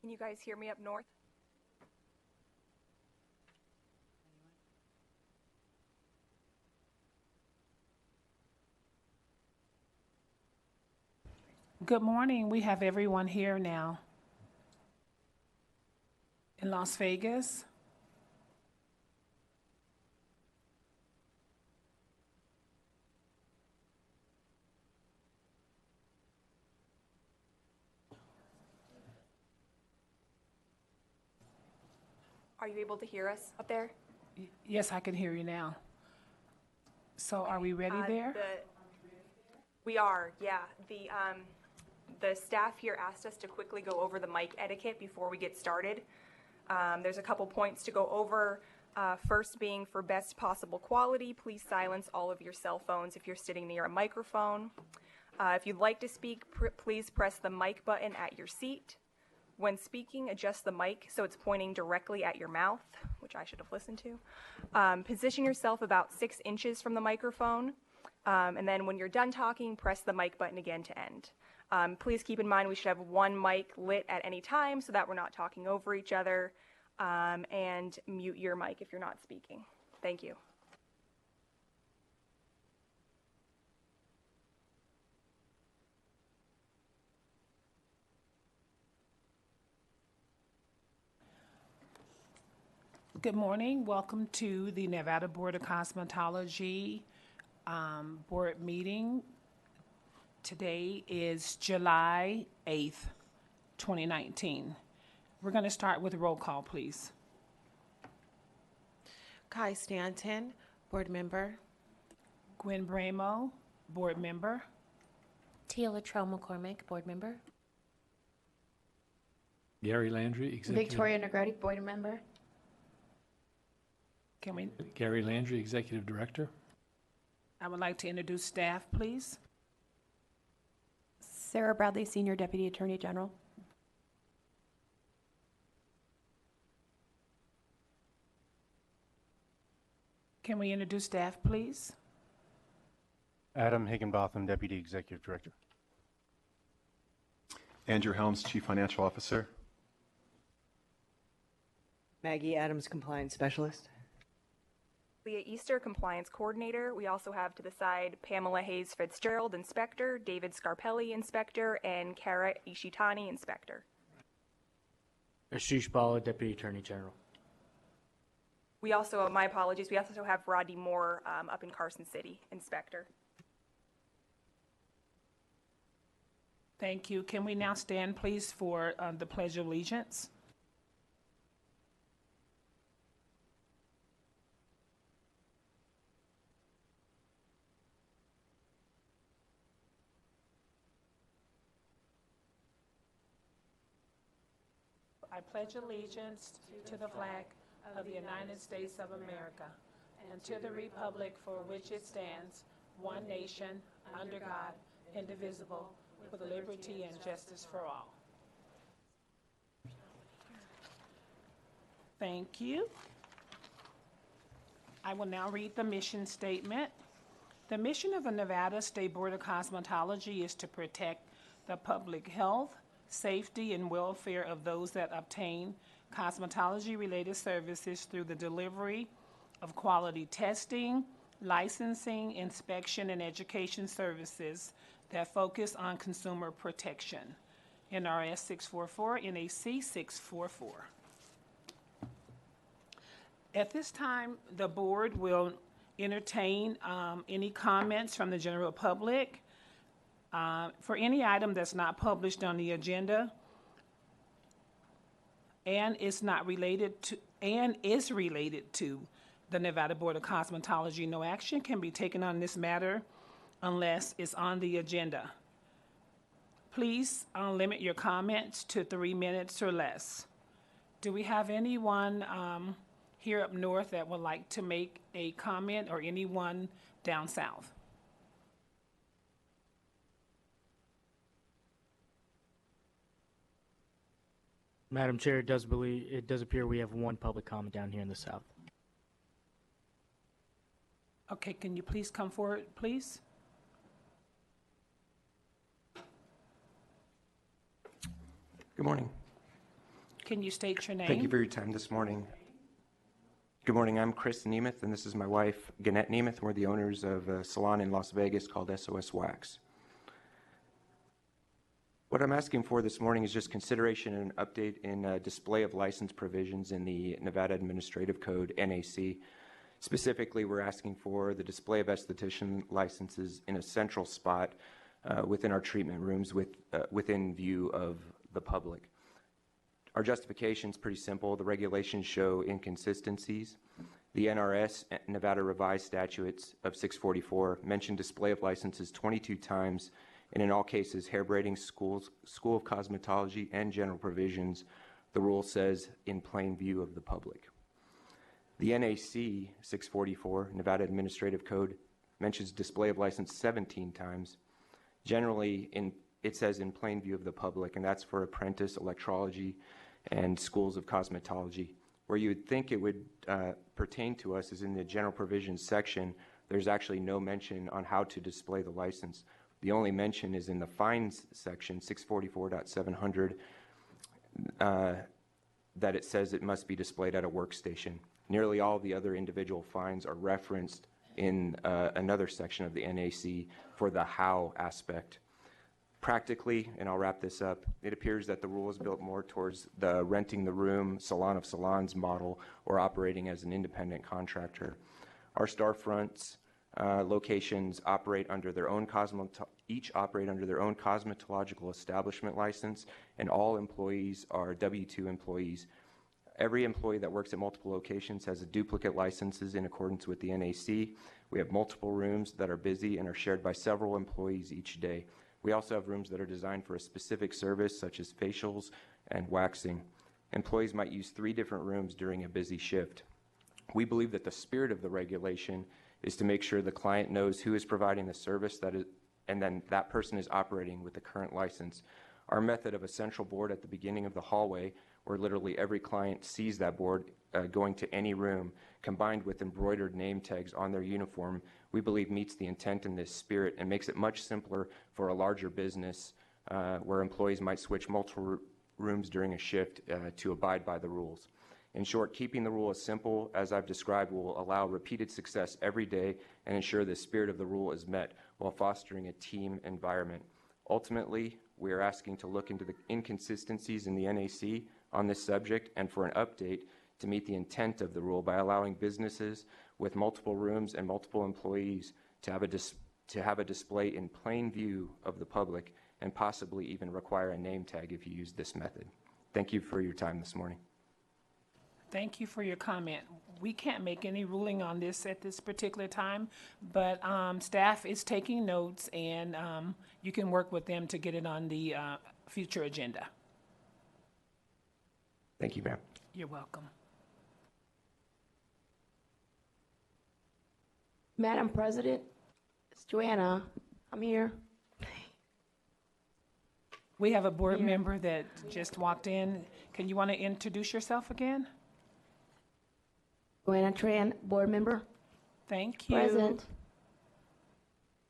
Can you guys hear me up north? Good morning. We have everyone here now. In Las Vegas. Are you able to hear us up there? Yes, I can hear you now. So are we ready there? We are, yeah. The staff here asked us to quickly go over the mic etiquette before we get started. There's a couple points to go over. First being, for best possible quality, please silence all of your cell phones if you're sitting near a microphone. If you'd like to speak, please press the mic button at your seat. When speaking, adjust the mic so it's pointing directly at your mouth, which I should have listened to. Position yourself about 6 inches from the microphone. And then when you're done talking, press the mic button again to end. Please keep in mind we should have one mic lit at any time so that we're not talking over each other. And mute your mic if you're not speaking. Thank you. Good morning. Welcome to the Nevada Board of Cosmetology board meeting. Today is July 8th, 2019. We're going to start with a roll call, please. Kai Stanton, board member. Gwen Bramo, board member. Tia Latrell McCormick, board member. Gary Landry, executive. Victoria Negrete, board member. Gary Landry, executive director. I would like to introduce staff, please. Sarah Bradley, Senior Deputy Attorney General. Can we introduce staff, please? Adam Higginbotham, Deputy Executive Director. Andrew Helms, Chief Financial Officer. Maggie Adams, Compliance Specialist. Leah Easter, Compliance Coordinator. We also have to the side Pamela Hayes Fitzgerald, Inspector, David Scarpelli, Inspector, and Kara Ishitani, Inspector. Ashish Bala, Deputy Attorney General. We also, my apologies, we also have Rodney Moore up in Carson City, Inspector. Thank you. Can we now stand, please, for the Pledge of Allegiance? I pledge allegiance to the flag of the United States of America and to the republic for which it stands, one nation, under God, indivisible, with liberty and justice for all. Thank you. I will now read the mission statement. The mission of the Nevada State Board of Cosmetology is to protect the public health, safety, and welfare of those that obtain cosmetology-related services through the delivery of quality testing, licensing, inspection, and education services that focus on consumer protection. NRS 644, NAC 644. At this time, the board will entertain any comments from the general public. For any item that's not published on the agenda and is related to the Nevada Board of Cosmetology, no action can be taken on this matter unless it's on the agenda. Please limit your comments to 3 minutes or less. Do we have anyone here up north that would like to make a comment, or anyone down south? Madam Chair, it does appear we have one public comment down here in the south. Okay, can you please come forward, please? Good morning. Can you state your name? Thank you for your time this morning. Good morning, I'm Chris Nemeth, and this is my wife, Gannett Nemeth. We're the owners of a salon in Las Vegas called SOS Wax. What I'm asking for this morning is just consideration and an update in display of license provisions in the Nevada Administrative Code, NAC. Specifically, we're asking for the display of esthetician licenses in a central spot within our treatment rooms within view of the public. Our justification is pretty simple. The regulations show inconsistencies. The NRS, Nevada Revised Statutes of 644, mention display of licenses 22 times, and in all cases, hair braiding, School of Cosmetology, and general provisions, the rule says in plain view of the public. The NAC 644, Nevada Administrative Code, mentions display of license 17 times. Generally, it says in plain view of the public, and that's for apprentice, electrology, and schools of cosmetology. Where you would think it would pertain to us is in the general provisions section. There's actually no mention on how to display the license. The only mention is in the fines section, 644.700, that it says it must be displayed at a workstation. Nearly all the other individual fines are referenced in another section of the NAC for the how aspect. Practically, and I'll wrap this up, it appears that the rule is built more towards the renting the room, salon of salons model, or operating as an independent contractor. Our storefronts locations operate under their own each operate under their own cosmetological establishment license, and all employees are W-2 employees. Every employee that works at multiple locations has a duplicate licenses in accordance with the NAC. We have multiple rooms that are busy and are shared by several employees each day. We also have rooms that are designed for a specific service, such as facials and waxing. Employees might use 3 different rooms during a busy shift. We believe that the spirit of the regulation is to make sure the client knows who is providing the service and then that person is operating with the current license. Our method of a central board at the beginning of the hallway, where literally every client sees that board going to any room, combined with embroidered name tags on their uniform, we believe meets the intent in this spirit and makes it much simpler for a larger business where employees might switch multiple rooms during a shift to abide by the rules. In short, keeping the rule as simple as I've described will allow repeated success every day and ensure the spirit of the rule is met while fostering a team environment. Ultimately, we are asking to look into the inconsistencies in the NAC on this subject and for an update to meet the intent of the rule by allowing businesses with multiple rooms and multiple employees to have a display in plain view of the public and possibly even require a name tag if you use this method. Thank you for your time this morning. Thank you for your comment. We can't make any ruling on this at this particular time, but staff is taking notes, and you can work with them to get it on the future agenda. Thank you, ma'am. You're welcome. Madam President, it's Joanna. I'm here. We have a board member that just walked in. Can you want to introduce yourself again? Joanna Tran, board member. Thank you. Present.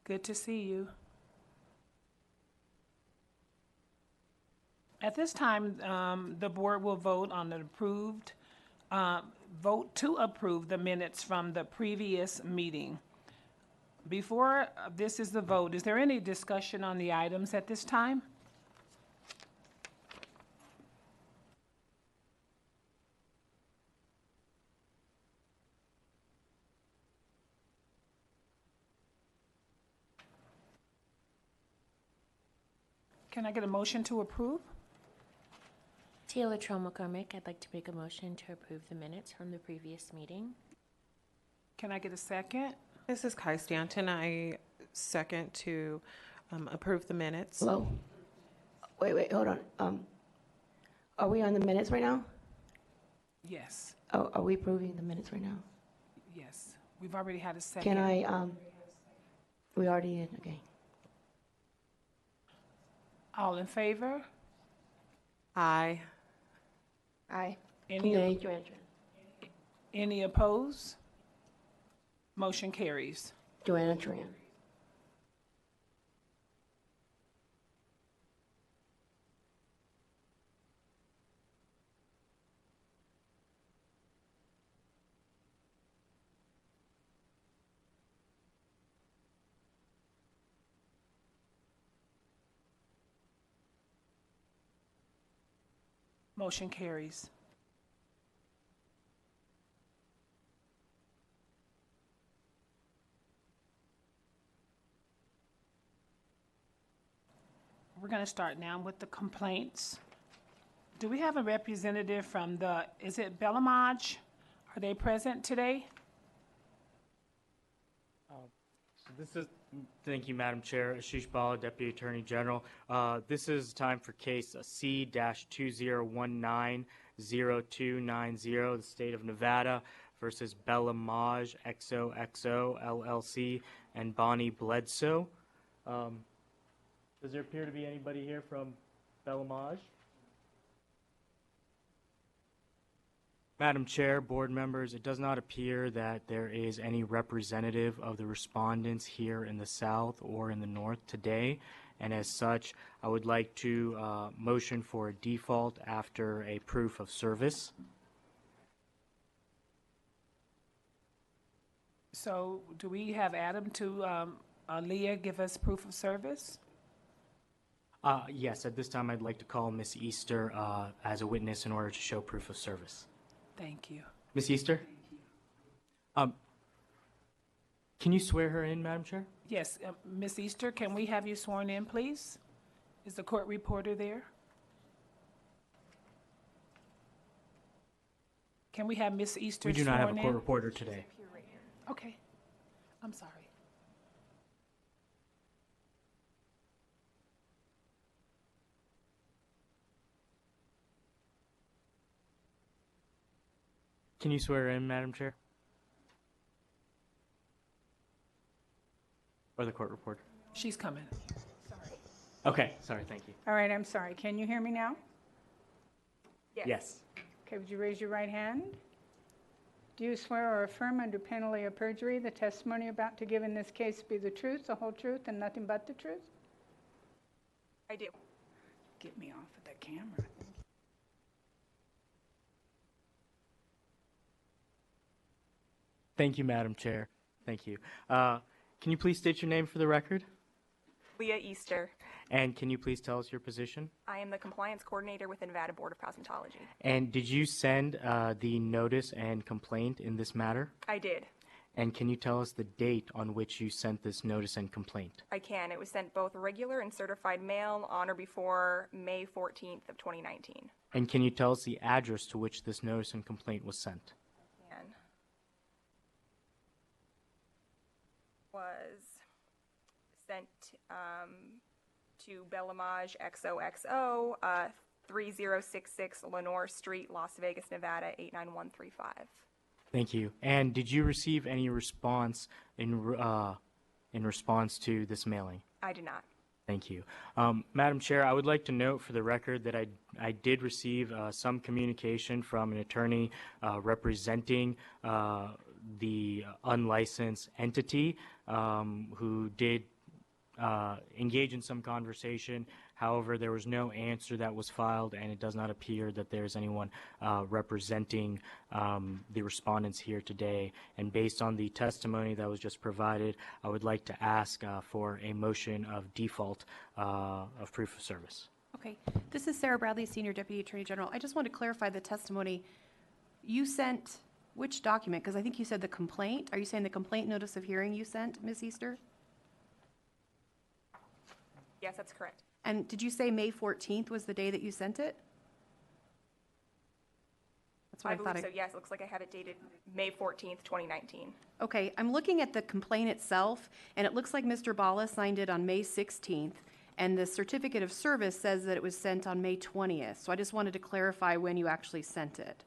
Good to see you. At this time, the board will vote on the vote to approve the minutes from the previous meeting. Before this is the vote, is there any discussion on the items at this time? Can I get a motion to approve? Tia Latrell McCormick, I'd like to make a motion to approve the minutes from the previous meeting. Can I get a second? This is Kai Stanton. I second to approve the minutes. Hello? Wait, hold on. Are we on the minutes right now? Yes, Oh, are we approving the minutes right now? yes. We've already had a second. Can I, we already did, okay. All in favor? Aye. Aye. Any, Nay, Joanna Tran. any opposed? Motion carries. Joanna Tran. Motion carries. We're going to start now with the complaints. Do we have a representative from is it Bellamage? Are they present today? Thank you, Madam Chair. Ashish Bala, Deputy Attorney General. This is time for case C-2019-0290, the State of Nevada versus Bellamage XOXO LLC and Bonnie Bledsoe. Does there appear to be anybody here from Bellamage? Madam Chair, board members, it does not appear that there is any representative of the respondents here in the South or in the North today, and as such, I would like to motion for a default after a proof of service. So do we have Adam to, Leah, give us proof of service? Yes, at this time, I'd like to call Miss Easter as a witness in order to show proof of service. Thank you. Miss Easter? Can you swear her in, Madam Chair? Yes, Ms. Easter, can we have you sworn in, please? Is the court reporter there? Can we have Ms. Easter We do sworn in? not have a court reporter today. Okay, I'm sorry. Can you swear her in, Madam Chair? Or the court reporter? She's coming. Okay, sorry, thank you. All right, I'm sorry. Can you hear me now? Yes. Okay, would you raise your right hand? Do you swear or affirm under penalty of perjury the testimony you're about to give in this case be the truth, the whole truth, and nothing but the truth? I do. Get me off of the camera. Thank you, Madam Chair. Thank you. Can you please state your name for the record? Leah Easter. And can you please tell us your position? I am the compliance coordinator with the Nevada Board of Cosmetology. And did you send the notice and complaint in this matter? I did. And can you tell us the date on which you sent this notice and complaint? I can. It was sent both regular and certified mail on or before May 14th of 2019. And can you tell us the address to which this notice and complaint was sent? And was sent to Bellamage XOXO, 3066 Lenore Street, Las Vegas, Nevada, 89135. Thank you. And did you receive any response in response to this mailing? I did not. Thank you. Madam Chair, I would like to note for the record that I did receive some communication from an attorney representing the unlicensed entity who did engage in some conversation. However, there was no answer that was filed, and it does not appear that there is anyone representing the respondents here today. And based on the testimony that was just provided, I would like to ask for a motion of default of proof of service. Okay. This is Sarah Bradley, Senior Deputy Attorney General. I just want to clarify the testimony. You sent which document? Because I think you said the complaint. Are you saying the complaint notice of hearing you sent, Ms. Easter? Yes, that's correct. And did you say May 14th was the day that you sent it? That's what I thought. believe so, yes. It looks like I have it dated May 14th, 2019. Okay, I'm looking at the complaint itself, and it looks like Mr. Bala signed it on May 16th, and the certificate of service says that it was sent on May 20th. So I just wanted to clarify when you actually sent it.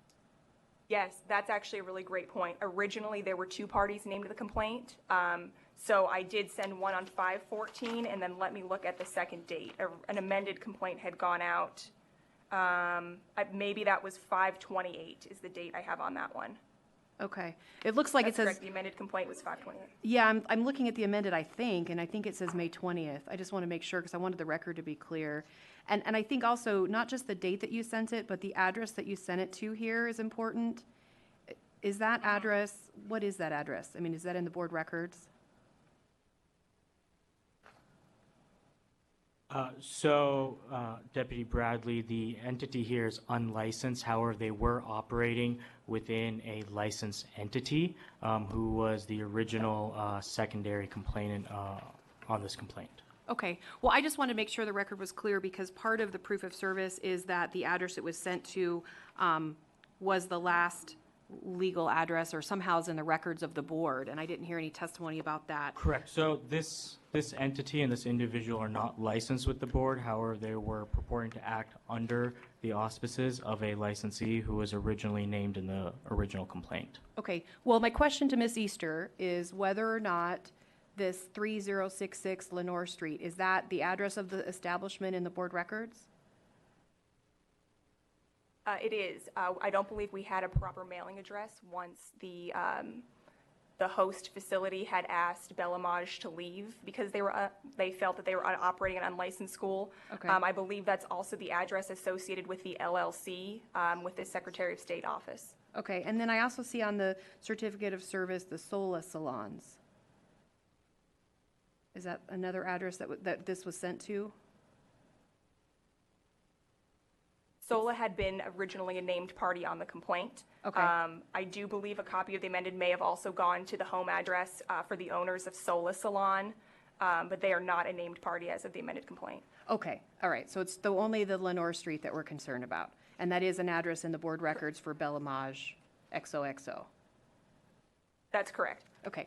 Yes, that's actually a really great point. Originally, there were two parties named to the complaint. So I did send one on 5/14, and then let me look at the second date. An amended complaint had gone out. Maybe that was 5/28 is the date I have on that one. Okay. It looks like That's it says. correct. The amended complaint was 5/28. Yeah, I'm looking at the amended, I think, and I think it says May 20th. I just want to make sure because I wanted the record to be clear. And I think also not just the date that you sent it, but the address that you sent it to here is important. Is that address, what is that address? I mean, is that in the board records? Deputy Bradley, the entity here is unlicensed. However, they were operating within a licensed entity who was the original secondary complainant on this complaint. Okay, well, I just want to make sure the record was clear because part of the proof of service is that the address it was sent to was the last legal address or somehow is in the records of the board, and I didn't hear any testimony about that. Correct. So this entity and this individual are not licensed with the board. However, they were purporting to act under the auspices of a licensee who was originally named in the original complaint. Okay, well, my question to Ms. Easter is whether or not this 3066 Lenore Street, is that the address of the establishment in the board records? It is. I don't believe we had a proper mailing address once the host facility had asked Bellamage to leave because they felt that they were operating an unlicensed school. Okay. I believe that's also the address associated with the LLC with the Secretary of State office. Okay, and then I also see on the certificate of service the Sola Salons. Is that another address that this was sent to? SOLA had been originally a named party on the complaint. Okay. I do believe a copy of the amended may have also gone to the home address for the owners of SOLA Salon, but they are not a named party as of the amended complaint. Okay, all right, so it's only the Lenore Street that we're concerned about, and that is an address in the board records for Bellamage XOXO. That's correct. Okay,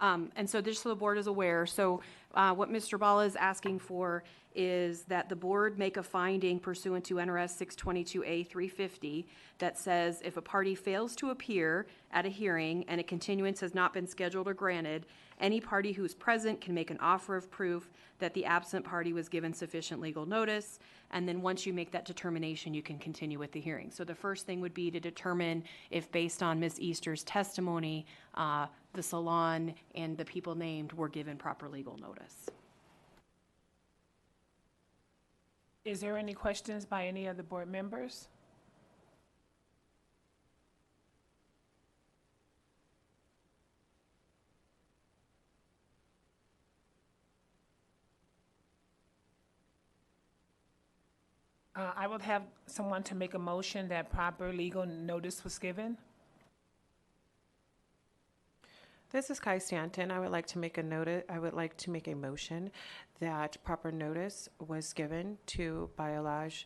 and so just so the board is aware, so what Mr. Bala is asking for is that the board make a finding pursuant to NRS 622A 350 that says if a party fails to appear at a hearing and a continuance has not been scheduled or granted, any party who is present can make an offer of proof that the absent party was given sufficient legal notice, and then once you make that determination, you can continue with the hearing. So the first thing would be to determine if, based on Ms. Easter's testimony, the salon and the people named were given proper legal notice. Is there any questions by any of the board members? I would have someone to make a motion that proper legal notice was given. This is Kai Stanton. I would like to make a motion that proper notice was given to Biolage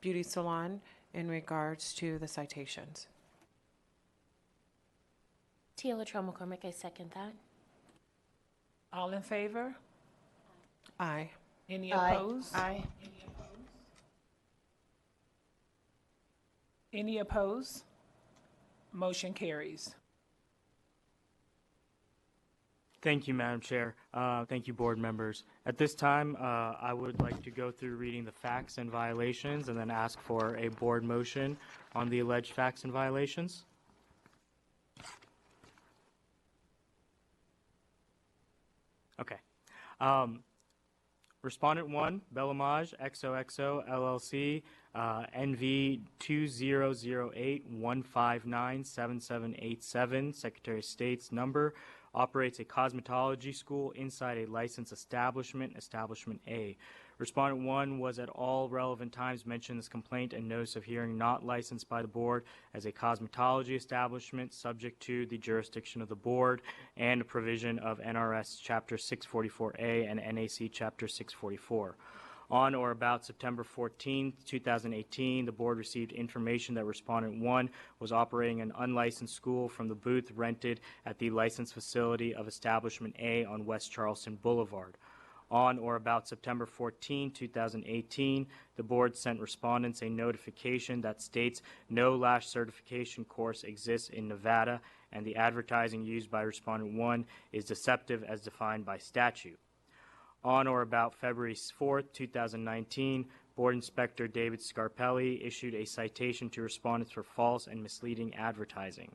Beauty Salon in regards to the citations. Tia Latrell McCormick, I second that. All in favor? Aye. Any opposed? Aye. Any opposed? Motion carries. Thank you, Madam Chair. Thank you, board members. At this time, I would like to go through reading the facts and violations and then ask for a board motion on the alleged facts and violations. Okay. Respondent 1, Bellamage XOXO LLC, NV 2008-159-7787, Secretary of State's number, operates a cosmetology school inside a licensed establishment, Establishment A. Respondent 1 was at all relevant times mentioned in this complaint and notice of hearing not licensed by the board as a cosmetology establishment subject to the jurisdiction of the board and a provision of NRS Chapter 644A and NAC Chapter 644. On or about September 14, 2018, the board received information that Respondent 1 was operating an unlicensed school from the booth rented at the licensed facility of Establishment A on West Charleston Boulevard. On or about September 14, 2018, the board sent respondents a notification that states no LASH certification course exists in Nevada and the advertising used by Respondent 1 is deceptive as defined by statute. On or about February 4, 2019, Board Inspector David Scarpelli issued a citation to respondents for false and misleading advertising.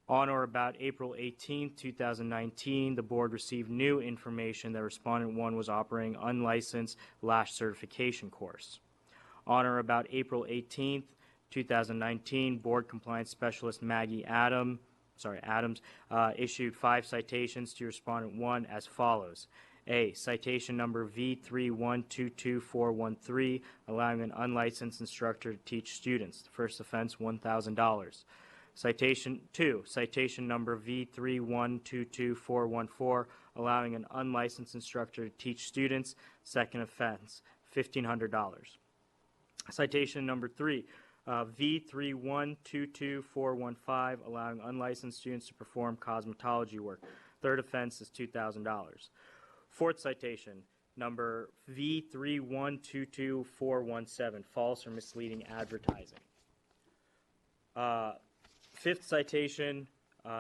On or about April 18, 2019, the board received new information that Respondent 1 was operating unlicensed LASH certification course. On or about April 18, 2019, Board Compliance Specialist Maggie Adams issued 5 citations to Respondent 1 as follows. A, citation number V3122413, allowing an unlicensed instructor to teach students. The first offense, $1,000. Citation number V3122414, allowing an unlicensed instructor to teach students. Second offense, $1,500. Citation number 3, V3122415, allowing unlicensed students to perform cosmetology work. Third offense is $2,000. Fourth citation, number V3122417, false or misleading advertising. Fifth citation,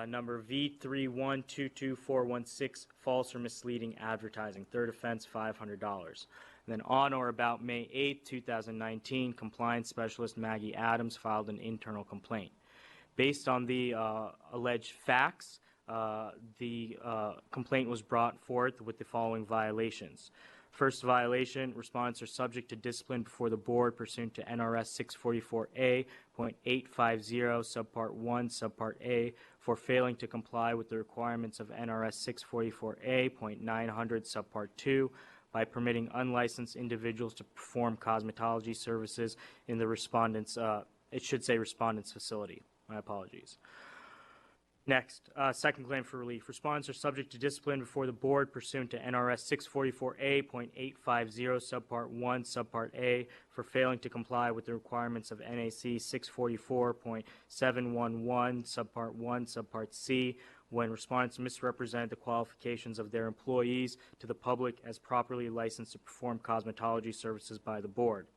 number V3122416, false or misleading advertising. Third offense, $500. Then on or about May 8, 2019, compliance specialist Maggie Adams filed an internal complaint. Based on the alleged facts, the complaint was brought forth with the following violations. First violation, respondents are subject to discipline before the board pursuant to NRS 644A.850, subpart 1, subpart A, for failing to comply with the requirements of NRS 644A.900, subpart 2, by permitting unlicensed individuals to perform cosmetology services in the respondent's, it should say respondent's facility. My apologies. Next, second claim for relief. Respondents are subject to discipline before the board pursuant to NRS 644A.850, subpart 1, subpart A, for failing to comply with the requirements of NAC 644.711, subpart 1, subpart C, when respondents misrepresent the qualifications of their employees to the public as properly licensed to perform cosmetology services by the board.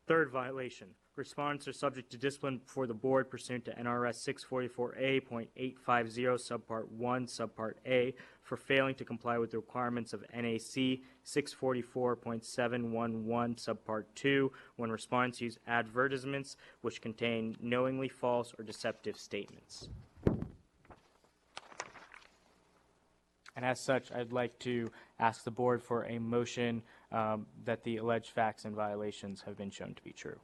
Third violation. Respondents are subject to discipline before the board pursuant to NRS 644A.850, subpart 1, subpart A, for failing to comply with the requirements of NAC 644.711, subpart 2, when respondents use advertisements which contain knowingly false or deceptive statements. And as such, I'd like to ask the board for a motion that the alleged facts and violations have been shown to be true.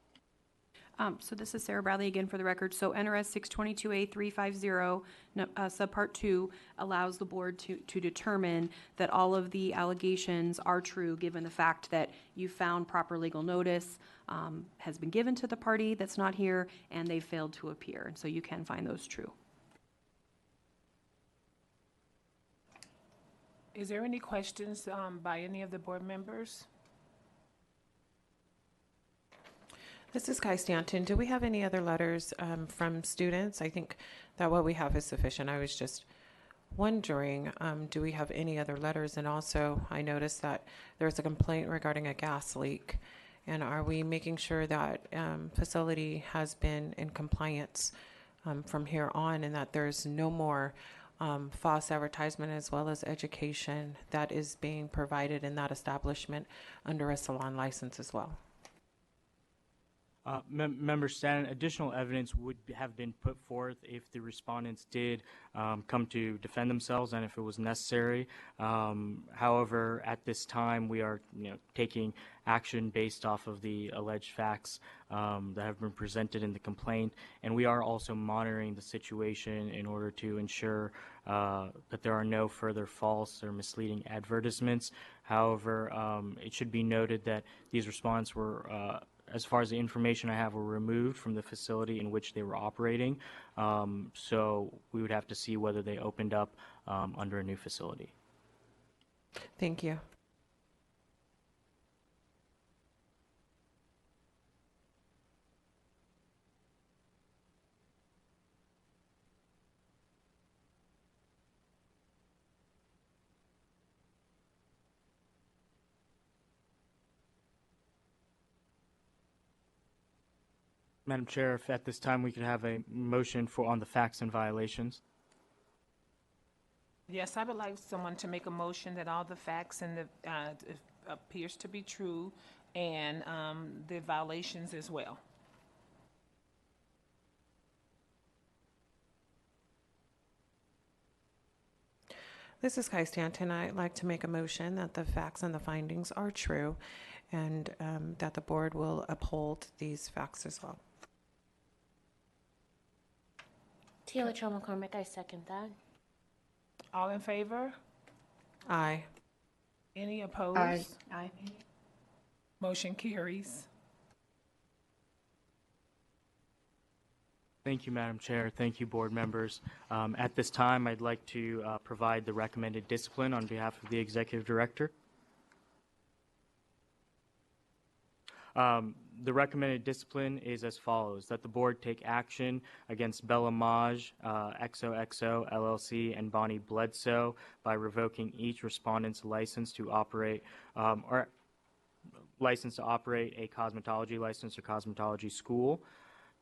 So this is Sarah Bradley again for the record. So NRS 622A.350, subpart 2, allows the board to determine that all of the allegations are true given the fact that you found proper legal notice has been given to the party that's not here and they failed to appear. And so you can find those true. Is there any questions by any of the board members? This is Kai Stanton. Do we have any other letters from students? I think that what we have is sufficient. I was just wondering, do we have any other letters? And also, I noticed that there's a complaint regarding a gas leak. And are we making sure that facility has been in compliance from here on and that there's no more false advertisement as well as education that is being provided in that establishment under a salon license as well? Member Stanton, additional evidence would have been put forth if the respondents did come to defend themselves and if it was necessary. However, at this time, we are taking action based off of the alleged facts that have been presented in the complaint, and we are also monitoring the situation in order to ensure that there are no further false or misleading advertisements. However, it should be noted that these respondents were as far as the information I have, were removed from the facility in which they were operating. So we would have to see whether they opened up under a new facility. Thank you. Madam Chair, if at this time we could have a motion on the facts and violations. Yes, I would like someone to make a motion that all the facts and the appears to be true and the violations as well. This is Kai Stanton. I'd like to make a motion that the facts and the findings are true and that the board will uphold these facts as well. Taylor McCormick, I second that. All in favor? Aye. Any opposed? Aye. Aye. Motion carries. Thank you, Madam Chair. Thank you, board members. At this time, I'd like to provide the recommended discipline on behalf of the Executive Director. The recommended discipline is as follows: that the board take action against Bella Maj, XOXO, LLC, and Bonnie Bledsoe by revoking each respondent's license to operate a cosmetology license or cosmetology school.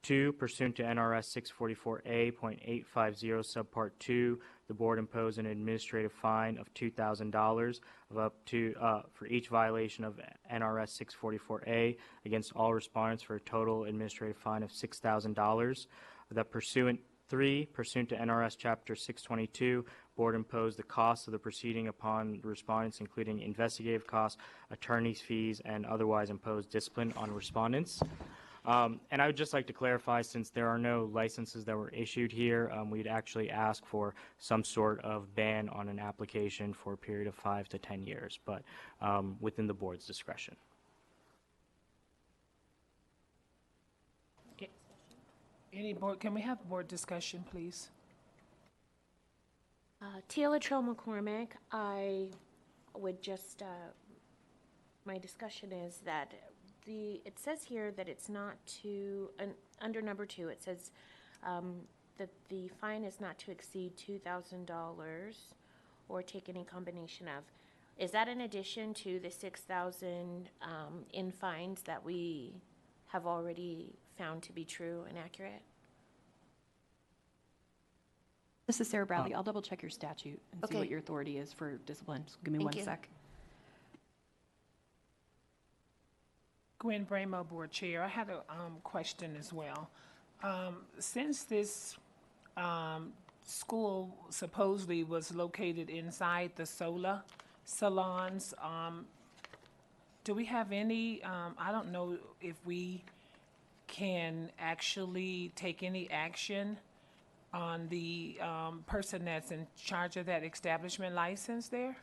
2, pursuant to NRS 644A.850 subpart 2, the board impose an administrative fine of $2,000 of up to for each violation of NRS 644A against all respondents for a total administrative fine of $6,000. That pursuant to NRS Chapter 622, board impose the costs of the proceeding upon the respondents, including investigative costs, attorney's fees, and otherwise impose discipline on respondents. And I would just like to clarify, since there are no licenses that were issued here, we'd actually ask for some sort of ban on an application for a period of 5 to 10 years, but within the board's discretion. Any board, can we have board discussion, please? Tia Latrell McCormick, I would just, my discussion is that it says here that it's not to, under number 2, it says that the fine is not to exceed $2,000 or take any combination of. Is that in addition to the $6,000 in fines that we have already found to be true and accurate? This is Sarah Bradley. I'll double check your statute and see Okay. what your authority is for discipline. Just give me Thank one you. sec. Gwen Bramo, Board Chair. I had a question as well. Since this school supposedly was located inside the Sola salons, do we have any, I don't know if we can actually take any action on the person that's in charge of that establishment license there?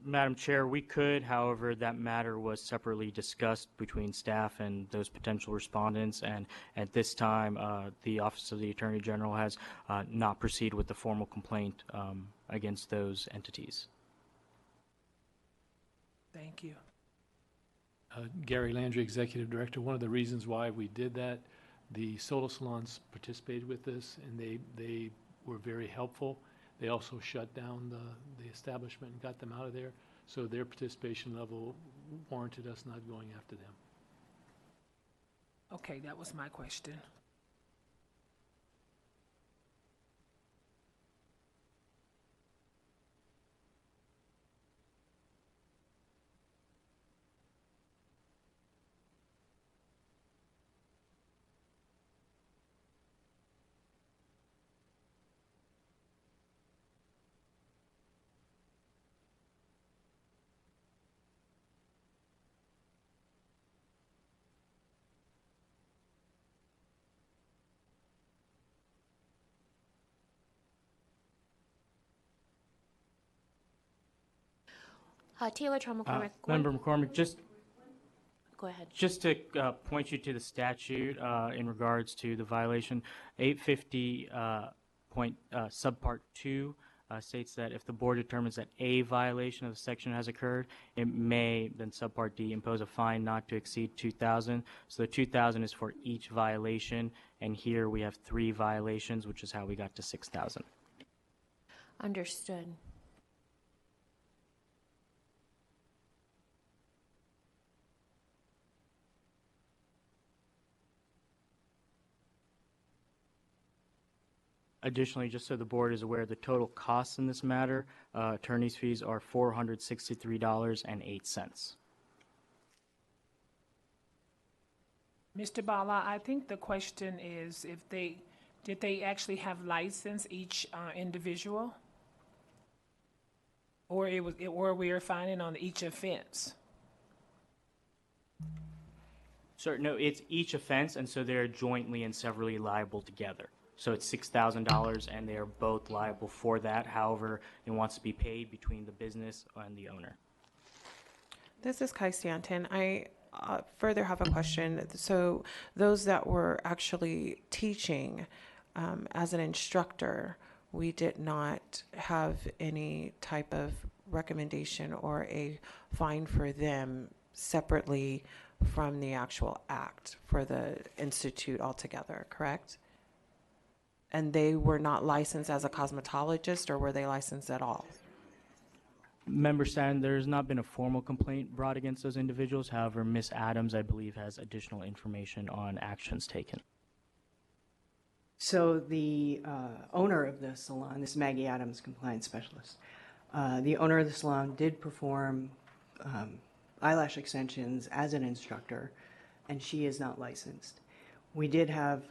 Madam Chair, we could, however, that matter was separately discussed between staff and those potential respondents, and at this time, the Office of the Attorney General has not proceeded with the formal complaint against those entities. Thank you. Gary Landry, Executive Director. One of the reasons why we did that, the solo salons participated with this, and they were very helpful. They also shut down the establishment and got them out of there, so their participation level warranted us not going after them. Okay, that was my question. Taylor Traum McCormick. Member McCormick, Go ahead. just to point you to the statute in regards to the violation, 850 subpart 2 states that if the board determines that a violation of the section has occurred, it may, then subpart D, impose a fine not to exceed $2,000. So the $2,000 is for each violation, and here we have 3 violations, which is how we got to $6,000. Understood. Additionally, just so the board is aware, the total costs in this matter, attorney's fees are $463.08. Mr. Bala, I think the question is if did they actually have license each individual? Or we are fining on each offense? So, no, it's each offense, and so they're jointly and severally liable together. So it's $6,000, and they are both liable for that. However, it wants to be paid between the business and the owner. This is Kai Stanton. I further have a question. So those that were actually teaching as an instructor, we did not have any type of recommendation or a fine for them separately from the actual act for the institute altogether, correct? And they were not licensed as a cosmetologist, or were they licensed at all? Member Stan, there's not been a formal complaint brought against those individuals. However, Ms. Adams, I believe, has additional information on actions taken. So the owner of the salon, this is Maggie Adams, compliance specialist. The owner of the salon did perform eyelash extensions as an instructor, and she is not licensed. We did have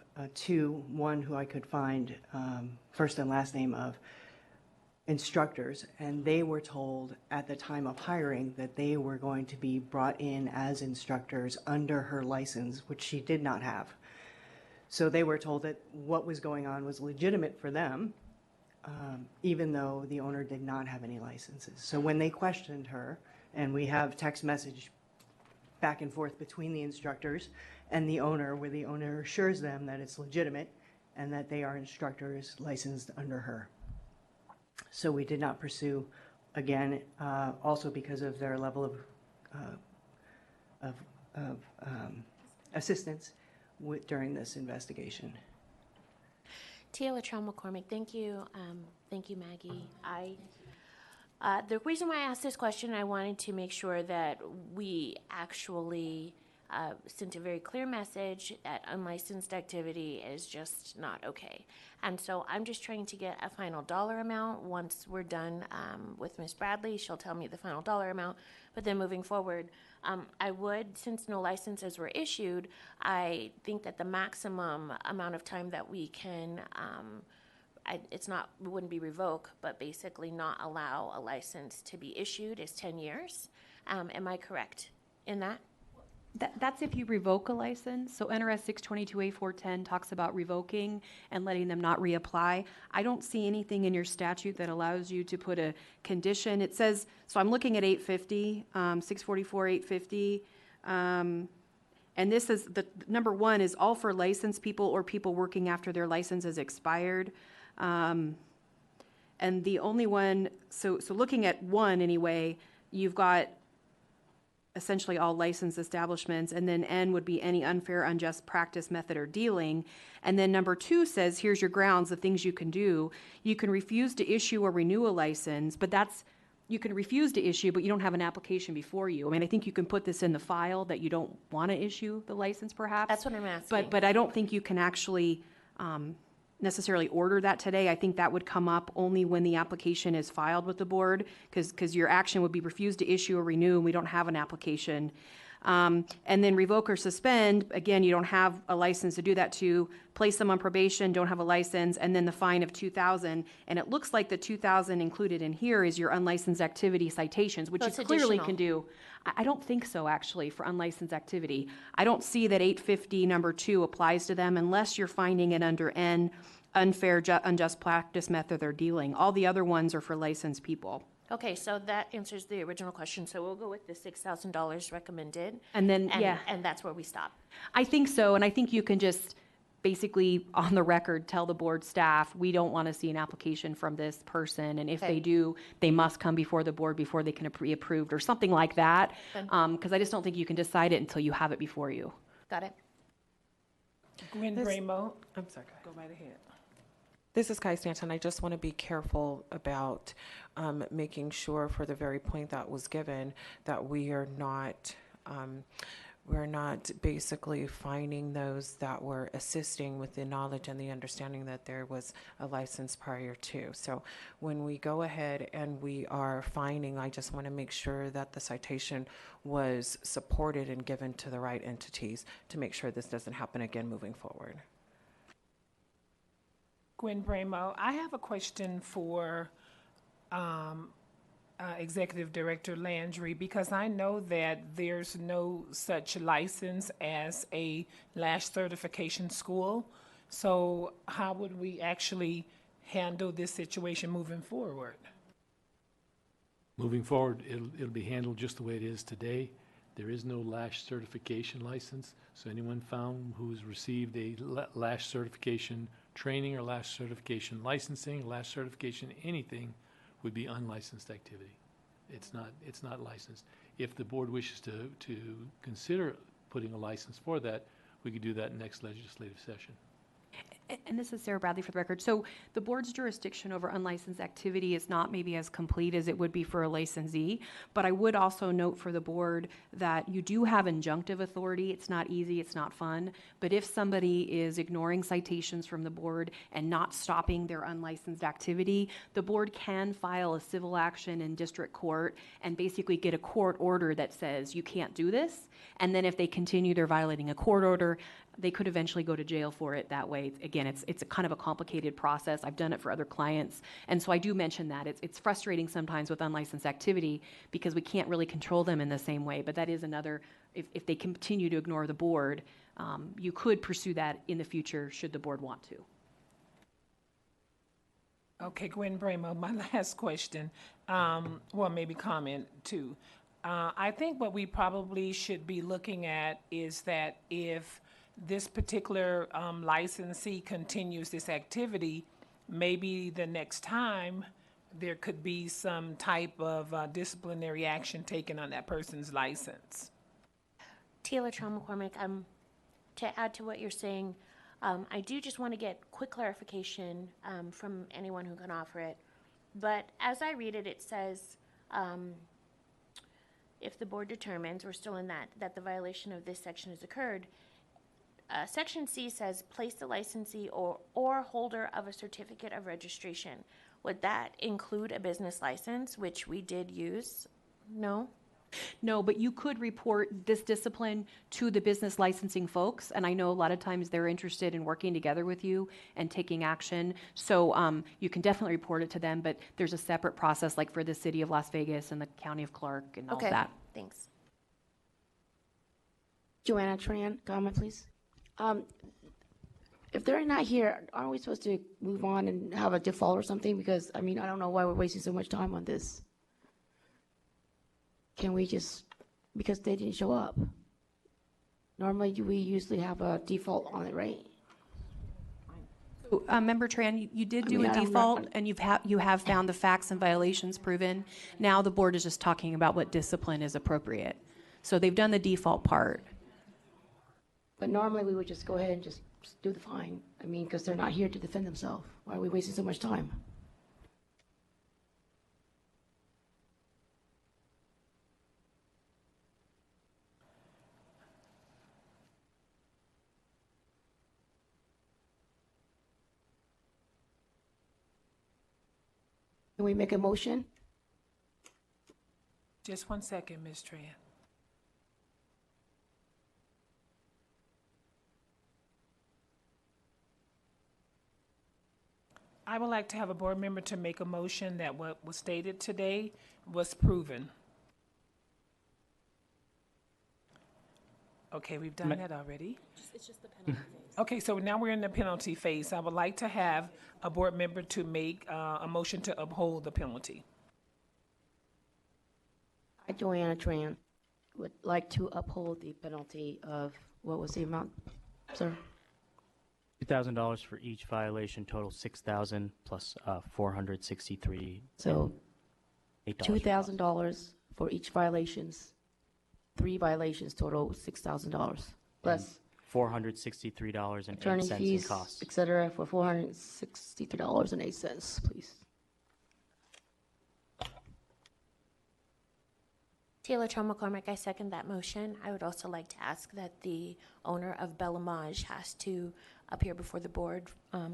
one who I could find first and last name of instructors, and they were told at the time of hiring that they were going to be brought in as instructors under her license, which she did not have. So they were told that what was going on was legitimate for them, even though the owner did not have any licenses. So when they questioned her, and we have text message back and forth between the instructors and the owner, where the owner assures them that it's legitimate and that they are instructors licensed under her. So we did not pursue, again, also because of their level of assistance during this investigation. Tia Latrell McCormick, thank you. Thank you, Maggie. The reason why I asked this question, I wanted to make sure that we actually sent a very clear message that unlicensed activity is just not okay. And so I'm just trying to get a final dollar amount. Once we're done with Ms. Bradley, she'll tell me the final dollar amount. But then moving forward, I would, since no licenses were issued, I think that the maximum amount of time that we can it wouldn't be revoke, but basically not allow a license to be issued is 10 years. Am I correct in that? That's if you revoke a license. So NRS 622A410 talks about revoking and letting them not reapply. I don't see anything in your statute that allows you to put a condition. It says, so I'm looking at 850, 644, 850. And this is, the number one is all for licensed people or people working after their license is expired. And the only one, so looking at one anyway, you've got essentially all licensed establishments, and then N would be any unfair, unjust practice, method, or dealing. And then number two says, here's your grounds, the things you can do. You can refuse to issue or renew a license, but you can refuse to issue, but you don't have an application before you. I mean, I think you can put this in the file that you don't want to issue the license, perhaps. That's what I'm asking. But I don't think you can actually necessarily order that today. I think that would come up only when the application is filed with the board, because your action would be refused to issue or renew, and we don't have an application. And then revoke or suspend, again, you don't have a license to do that to. Place them on probation, don't have a license, and then the fine of $2,000. And it looks like the $2,000 included in here is your unlicensed activity citations, which So you it's clearly additional. can do. I don't think so, actually, for unlicensed activity. I don't see that 850 number 2 applies to them unless you're finding it under N, unfair, unjust practice, method, or dealing. All the other ones are for licensed people. Okay, so that answers the original question. So we'll go with the $6,000 recommended. And then, yeah. And that's where we stop. I think so, and I think you can just basically, on the record, tell the board staff, we don't want to see an application from this person, and if Okay. they do, they must come before the board before they can be approved, or something like that, because I just don't think you can decide it until you have it before you. Got it? Gwen This- Bramo, I'm sorry. go right ahead. This is Kai Stanton. I just want to be careful about making sure, for the very point that was given, that we're not basically finding those that were assisting with the knowledge and the understanding that there was a license prior to. So when we go ahead and we are finding, I just want to make sure that the citation was supported and given to the right entities to make sure this doesn't happen again moving forward. Gwen Bramo, I have a question for Executive Director Landry, because I know that there's no such license as a lash certification school. So how would we actually handle this situation moving forward? Moving forward, it'll be handled just the way it is today. There is no LASH certification license, so anyone found who's received a LASH certification training or LASH certification licensing, LASH certification anything would be unlicensed activity. It's not licensed. If the board wishes to consider putting a license for that, we could do that next legislative session. And this is Sarah Bradley for the record. So the board's jurisdiction over unlicensed activity is not maybe as complete as it would be for a licensee, but I would also note for the board that you do have injunctive authority. It's not easy, it's not fun, but if somebody is ignoring citations from the board and not stopping their unlicensed activity, the board can file a civil action in district court and basically get a court order that says you can't do this. And then if they continue, they're violating a court order, they could eventually go to jail for it that way. Again, it's a kind of a complicated process. I've done it for other clients. And so I do mention that. It's frustrating sometimes with unlicensed activity because we can't really control them in the same way. But that is another, if they continue to ignore the board, you could pursue that in the future should the board want to. Okay, Gwen Bramo, my last question, well, maybe comment too. I think what we probably should be looking at is that if this particular licensee continues this activity, maybe the next time there could be some type of disciplinary action taken on that person's license. Taylor McCormick, to add to what you're saying, I do just want to get quick clarification from anyone who can offer it. But as I read it, it says, if the board determines, we're still in that the violation of this section has occurred, Section C says, place the licensee or holder of a certificate of registration. Would that include a business license, which we did use? No? No, but you could report this discipline to the business licensing folks, and I know a lot of times they're interested in working together with you and taking action. So you can definitely report it to them, but there's a separate process like for the city of Las Vegas and the county of Clark and all of that. Thanks. Joanna Tran, comment, please. If they're not here, aren't we supposed to move on and have a default or something? Because, I mean, I don't know why we're wasting so much time on this. Can we just, because they didn't show up? Normally, we usually have a default on it, right? Member Tran, you did do a default, and you have found the facts and violations proven. Now the board is just talking about what discipline is appropriate. So they've done the default part. But normally, we would just go ahead and just do the fine. I mean, because they're not here to defend themselves. Why are we wasting so much time? Can we make a motion? Just 1 second, Ms. Tran. I would like to have a board member to make a motion that what was stated today was proven. Okay, we've done that already. It's just the penalty phase. Okay, so now we're in the penalty phase. I would like to have a board member to make a motion to uphold the penalty. I, Joanna Tran, would like to uphold the penalty of, what was the amount, sir? $2,000 for each violation, total $6,000 plus 463. So $8 $2,000 for each violations. 3 violations, total $6,000 plus $463.08 attorney in fees, costs. et cetera, for $463.08, please. Taylor McCormick, I second that motion. I would also like to ask that the owner of Bellamage has to appear before the board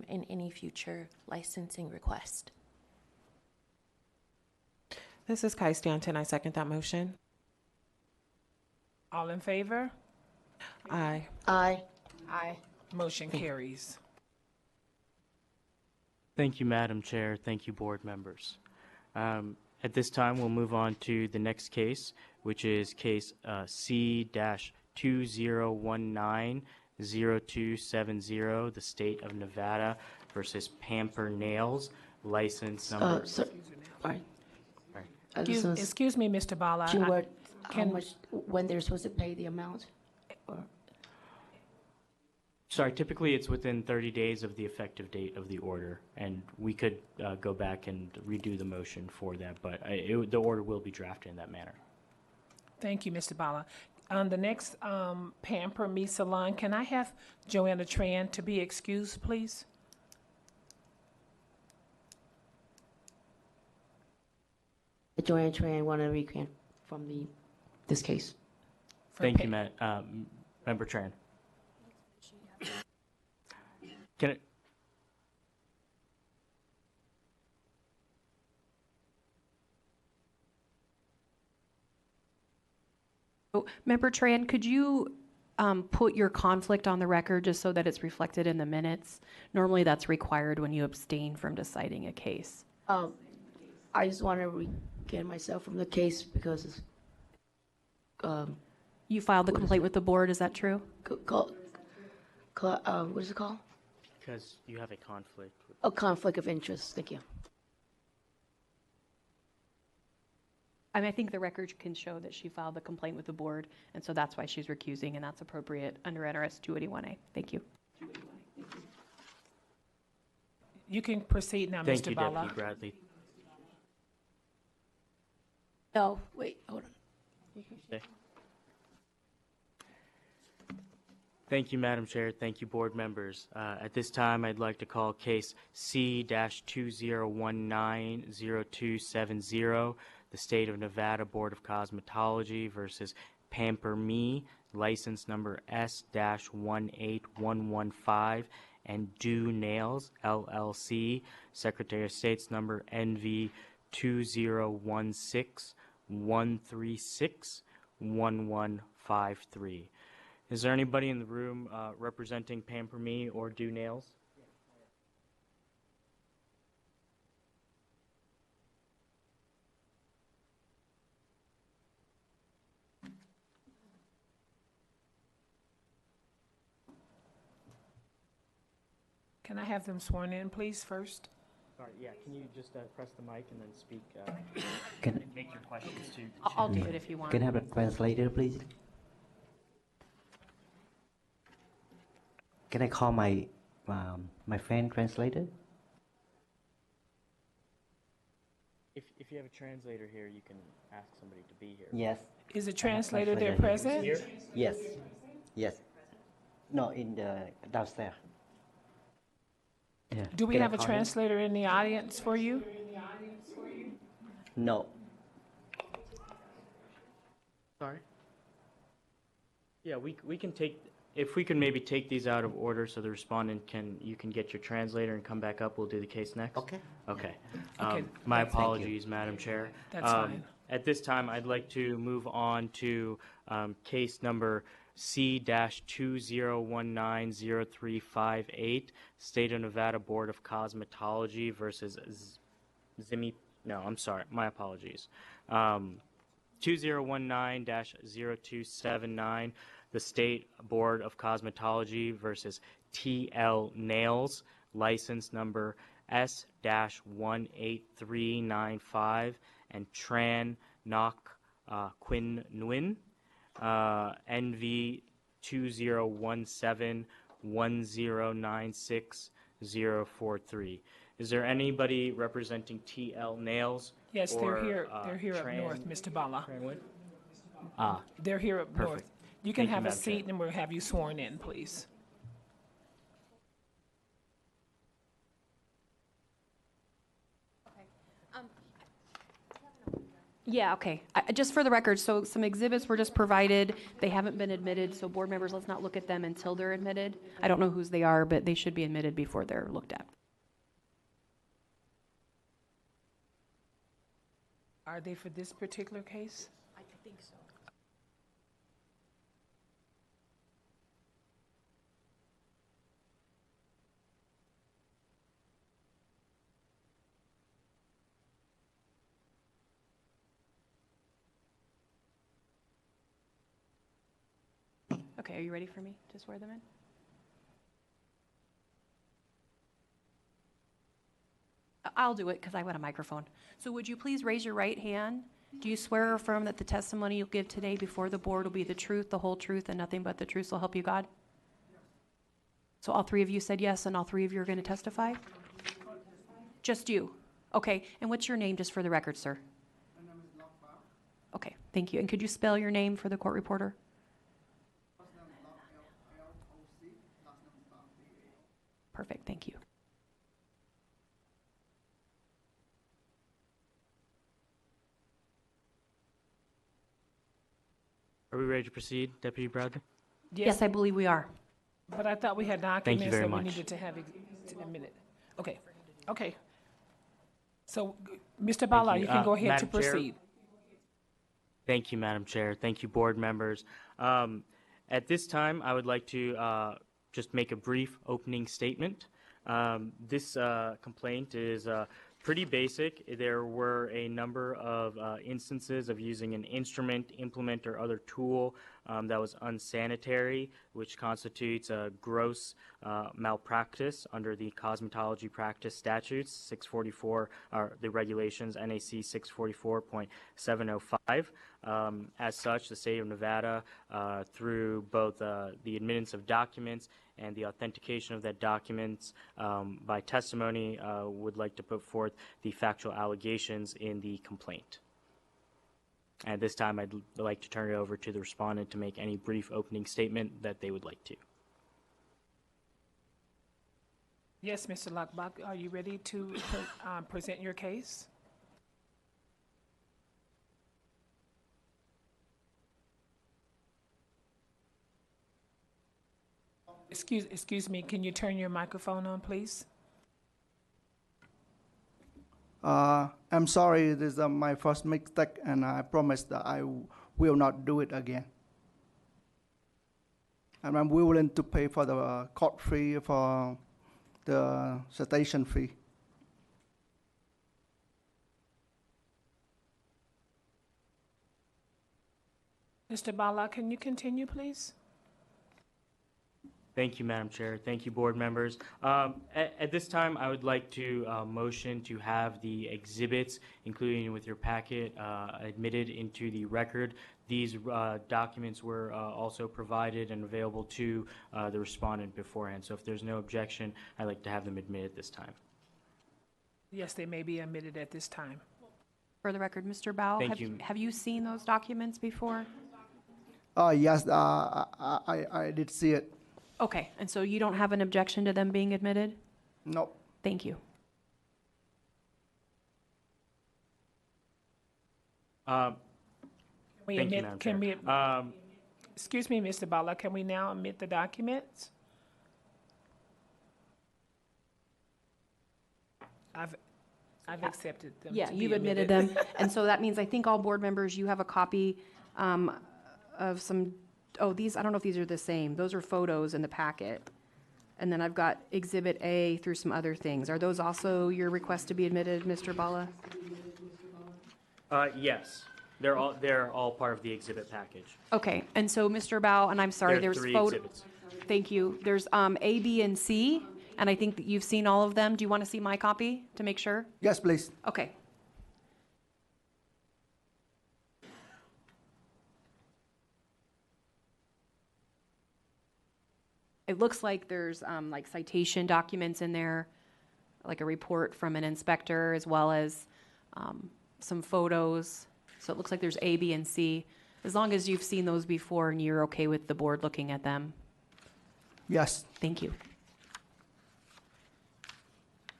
in any future licensing request. This is Kai Stanton. I second that motion. All in favor? Aye. Aye. Aye. Motion carries. Thank you, Madam Chair. Thank you, board members. At this time, we'll move on to the next case, which is case C-2019 0270, the State of Nevada versus Pamper Nails, license number. Sir, all right. Excuse me, Mr. Bala. How can- much, when they're supposed to pay the amount? Or, Sorry, typically it's within 30 days of the effective date of the order, and we could go back and redo the motion for that, but the order will be drafted in that manner. Thank you, Mr. Bala. On the next Pamper Me Salon, can I have Joanna Tran to be excused, please? Joanne Tran, want to recant from this case. Thank you, Member Tran. Can it? Member Tran, could you put your conflict on the record just so that it's reflected in the minutes? Normally, that's required when you abstain from deciding a case. I just want to recant myself from the case because it's, You filed the complaint with the board, is that true? what is it called? Because you have a conflict. A conflict of interest. Thank you. I mean, I think the record can show that she filed the complaint with the board, and so that's why she's recusing, and that's appropriate under NRS 281A. Thank you. You can proceed now, Thank Mr. you, Bala. Deputy Bradley. No, wait, hold on. Okay. Thank you, Madam Chair. Thank you, board members. At this time, I'd like to call case C-2019-0270, the State of Nevada Board of Cosmetology versus Pamper Me, license number S-18115, and Do Nails, LLC, Secretary of State's number NV 2016-136-1153. Is there anybody in the room representing Pamper Me or Do Nails? Can I have them sworn in, please, first? Sorry, yeah, can you just press the mic and then speak, Can- make your questions to the I'll do chair? it if you want. Can I have a translator, please? Can I call my friend translator? If you have a translator here, you can ask somebody to be here. Yes. Is the translator there translator present? Yes. Yes. No, in the downstairs. Yeah. Do we Can I have a call him? translator in the audience for you? No. Sorry? Yeah, we can take, if we can maybe take these out of order so the respondent you can get your translator and come back up, we'll do the case next. Okay. Okay. Okay. My Thank you. apologies, Madam Chair. That's fine. At this time, I'd like to move on to case number C-2019-0358, State of Nevada Board of Cosmetology versus my apologies. 2019-0279, the State Board of Cosmetology versus TL Nails, license number S-18395, and Tran Nok Quinn Nguyen, NV 2017-1096-043. Is there anybody representing TL Nails? Yes, or, they're here. They're here up Tran- north, Mr. Bala. Tran Nguyen? They're here up north. Perfect. You can Thank you, have a Madam Chair. seat and we'll have you sworn in, please. Yeah, okay. Just for the record, so some exhibits were just provided. They haven't been admitted, so board members, let's not look at them until they're admitted. I don't know whose they are, but they should be admitted before they're looked at. Are they for this particular case? I think so. Okay, are you ready for me to swear them in? I'll do it because I want a microphone. So would you please raise your right hand? Do you swear or affirm that the testimony you'll give today before the board will be the truth, the whole truth, and nothing but the truth, so help you God? So all three of you said yes, and all three of you are going to testify? Just you? Okay, and what's your name, just for the record, sir? Okay, thank you. And could you spell your name for the court reporter? Perfect, thank you. Are we ready to proceed, Deputy Bradley? Yes, I believe we are. But I thought we had Thank documents you very that we much. needed to have a minute. Okay, okay. So, Mr. Bala, you can go ahead to Madam Chair? proceed. Thank you, Madam Chair. Thank you, board members. At this time, I would like to just make a brief opening statement. This complaint is pretty basic. There were a number of instances of using an instrument, implement, or other tool that was unsanitary, which constitutes a gross malpractice under the Cosmetology Practice Statutes 644, or the regulations NAC 644.705. As such, the state of Nevada, through both the admittance of documents and the authentication of that documents by testimony, would like to put forth the factual allegations in the complaint. At this time, I'd like to turn it over to the respondent to make any brief opening statement that they would like to. Yes, Mr. Lockbach, are you ready to present your case? Excuse me, can you turn your microphone on, please? I'm sorry, this is my first mistake, and I promise that I will not do it again. And I'm willing to pay for the court fee, for the citation fee. Mr. Bala, can you continue, please? Thank you, Madam Chair. Thank you, board members. At this time, I would like to motion to have the exhibits, including with your packet, admitted into the record. These documents were also provided and available to the respondent beforehand. So if there's no objection, I'd like to have them admitted this time. Yes, they may be admitted at this time. For the record, Mr. Bao, Thank you. have you seen those documents before? Yes, I did see it. Okay, and so you don't have an objection to them being admitted? No. Thank you. Thank you, Madam Chair. Excuse me, Mr. Bala, can we now admit the documents? I've accepted them. Yeah, to be you've admitted them. And so that means, I think all board members, you have a copy of some, these, I don't know if these are the same. Those are photos in the packet. And then I've got Exhibit A through some other things. Are those also your request to be admitted, Mr. Bala? Yes, they're all part of the exhibit package. Okay, and so Mr. Bao, and I'm sorry, There are there's three photo. exhibits. Thank you. There's A, B, and C, and I think that you've seen all of them. Do you want to see my copy to make sure? Yes, please. Okay. It looks like there's like citation documents in there, like a report from an inspector, as well as some photos. So it looks like there's A, B, and C. As long as you've seen those before and you're okay with the board looking at them. Yes. Thank you.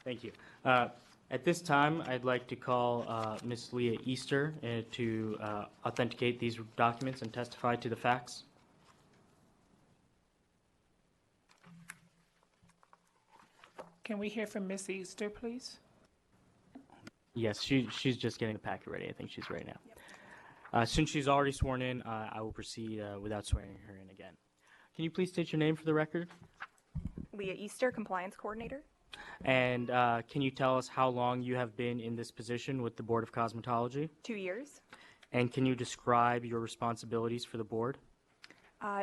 Thank you. At this time, I'd like to call Ms. Leah Easter to authenticate these documents and testify to the facts. Can we hear from Ms. Easter, please? Yes, she's just getting the packet ready. I think she's ready now. Since she's already sworn in, I will proceed without swearing her in again. Can you please state your name for the record? Leah Easter, Compliance Coordinator. And can you tell us how long you have been in this position with the Board of Cosmetology? 2 years. And can you describe your responsibilities for the board?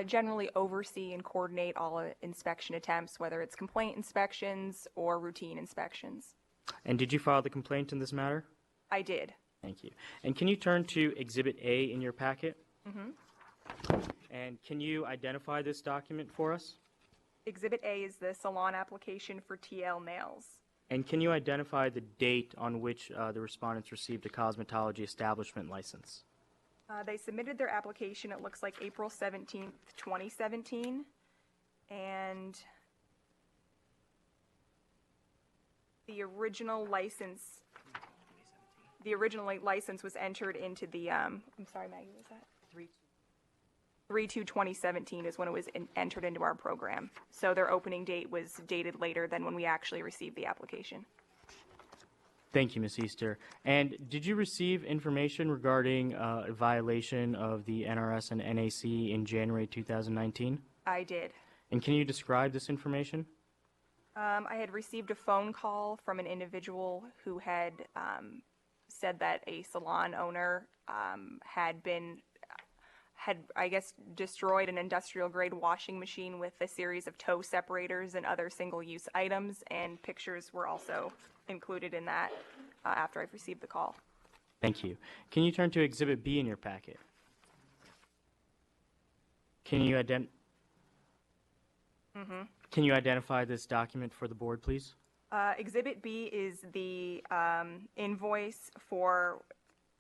Generally oversee and coordinate all inspection attempts, whether it's complaint inspections or routine inspections. And did you file the complaint in this matter? I did. Thank you. And can you turn to Exhibit A in your packet? Mm-hmm. And can you identify this document for us? Exhibit A is the salon application for TL Nails. And can you identify the date on which the respondents received a cosmetology establishment license? They submitted their application, it looks like April 17th, 2017, and the original license was entered into the, I'm sorry, Maggie, what was that? 3/2/2017 is when it was entered into our program. So their opening date was dated later than when we actually received the application. Thank you, Ms. Easter. And did you receive information regarding a violation of the NRS and NAC in January 2019? I did. And can you describe this information? I had received a phone call from an individual who had said that a salon owner had, I guess, destroyed an industrial-grade washing machine with a series of toe separators and other single-use items, and pictures were also included in that after I've received the call. Thank you. Can you turn to Exhibit B in your packet? Can you Can you identify this document for the board, please? Exhibit B is the invoice for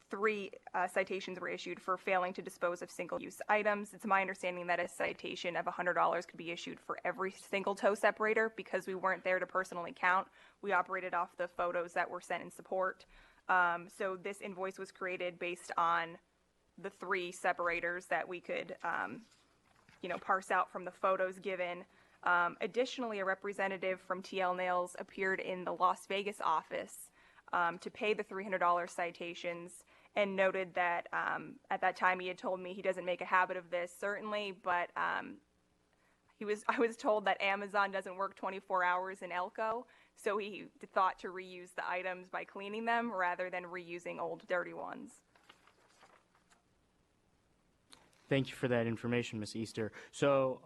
3 citations were issued for failing to dispose of single-use items. It's my understanding that a citation of $100 could be issued for every single toe separator. Because we weren't there to personally count, we operated off the photos that were sent in support. So this invoice was created based on the 3 separators that we could, parse out from the photos given. Additionally, a representative from TL Nails appeared in the Las Vegas office to pay the $300 citations, and noted that at that time he had told me he doesn't make a habit of this, certainly, but I was told that Amazon doesn't work 24 hours in Elko, so he thought to reuse the items by cleaning them rather than reusing old dirty ones. Thank you for that information, Ms. Easter. So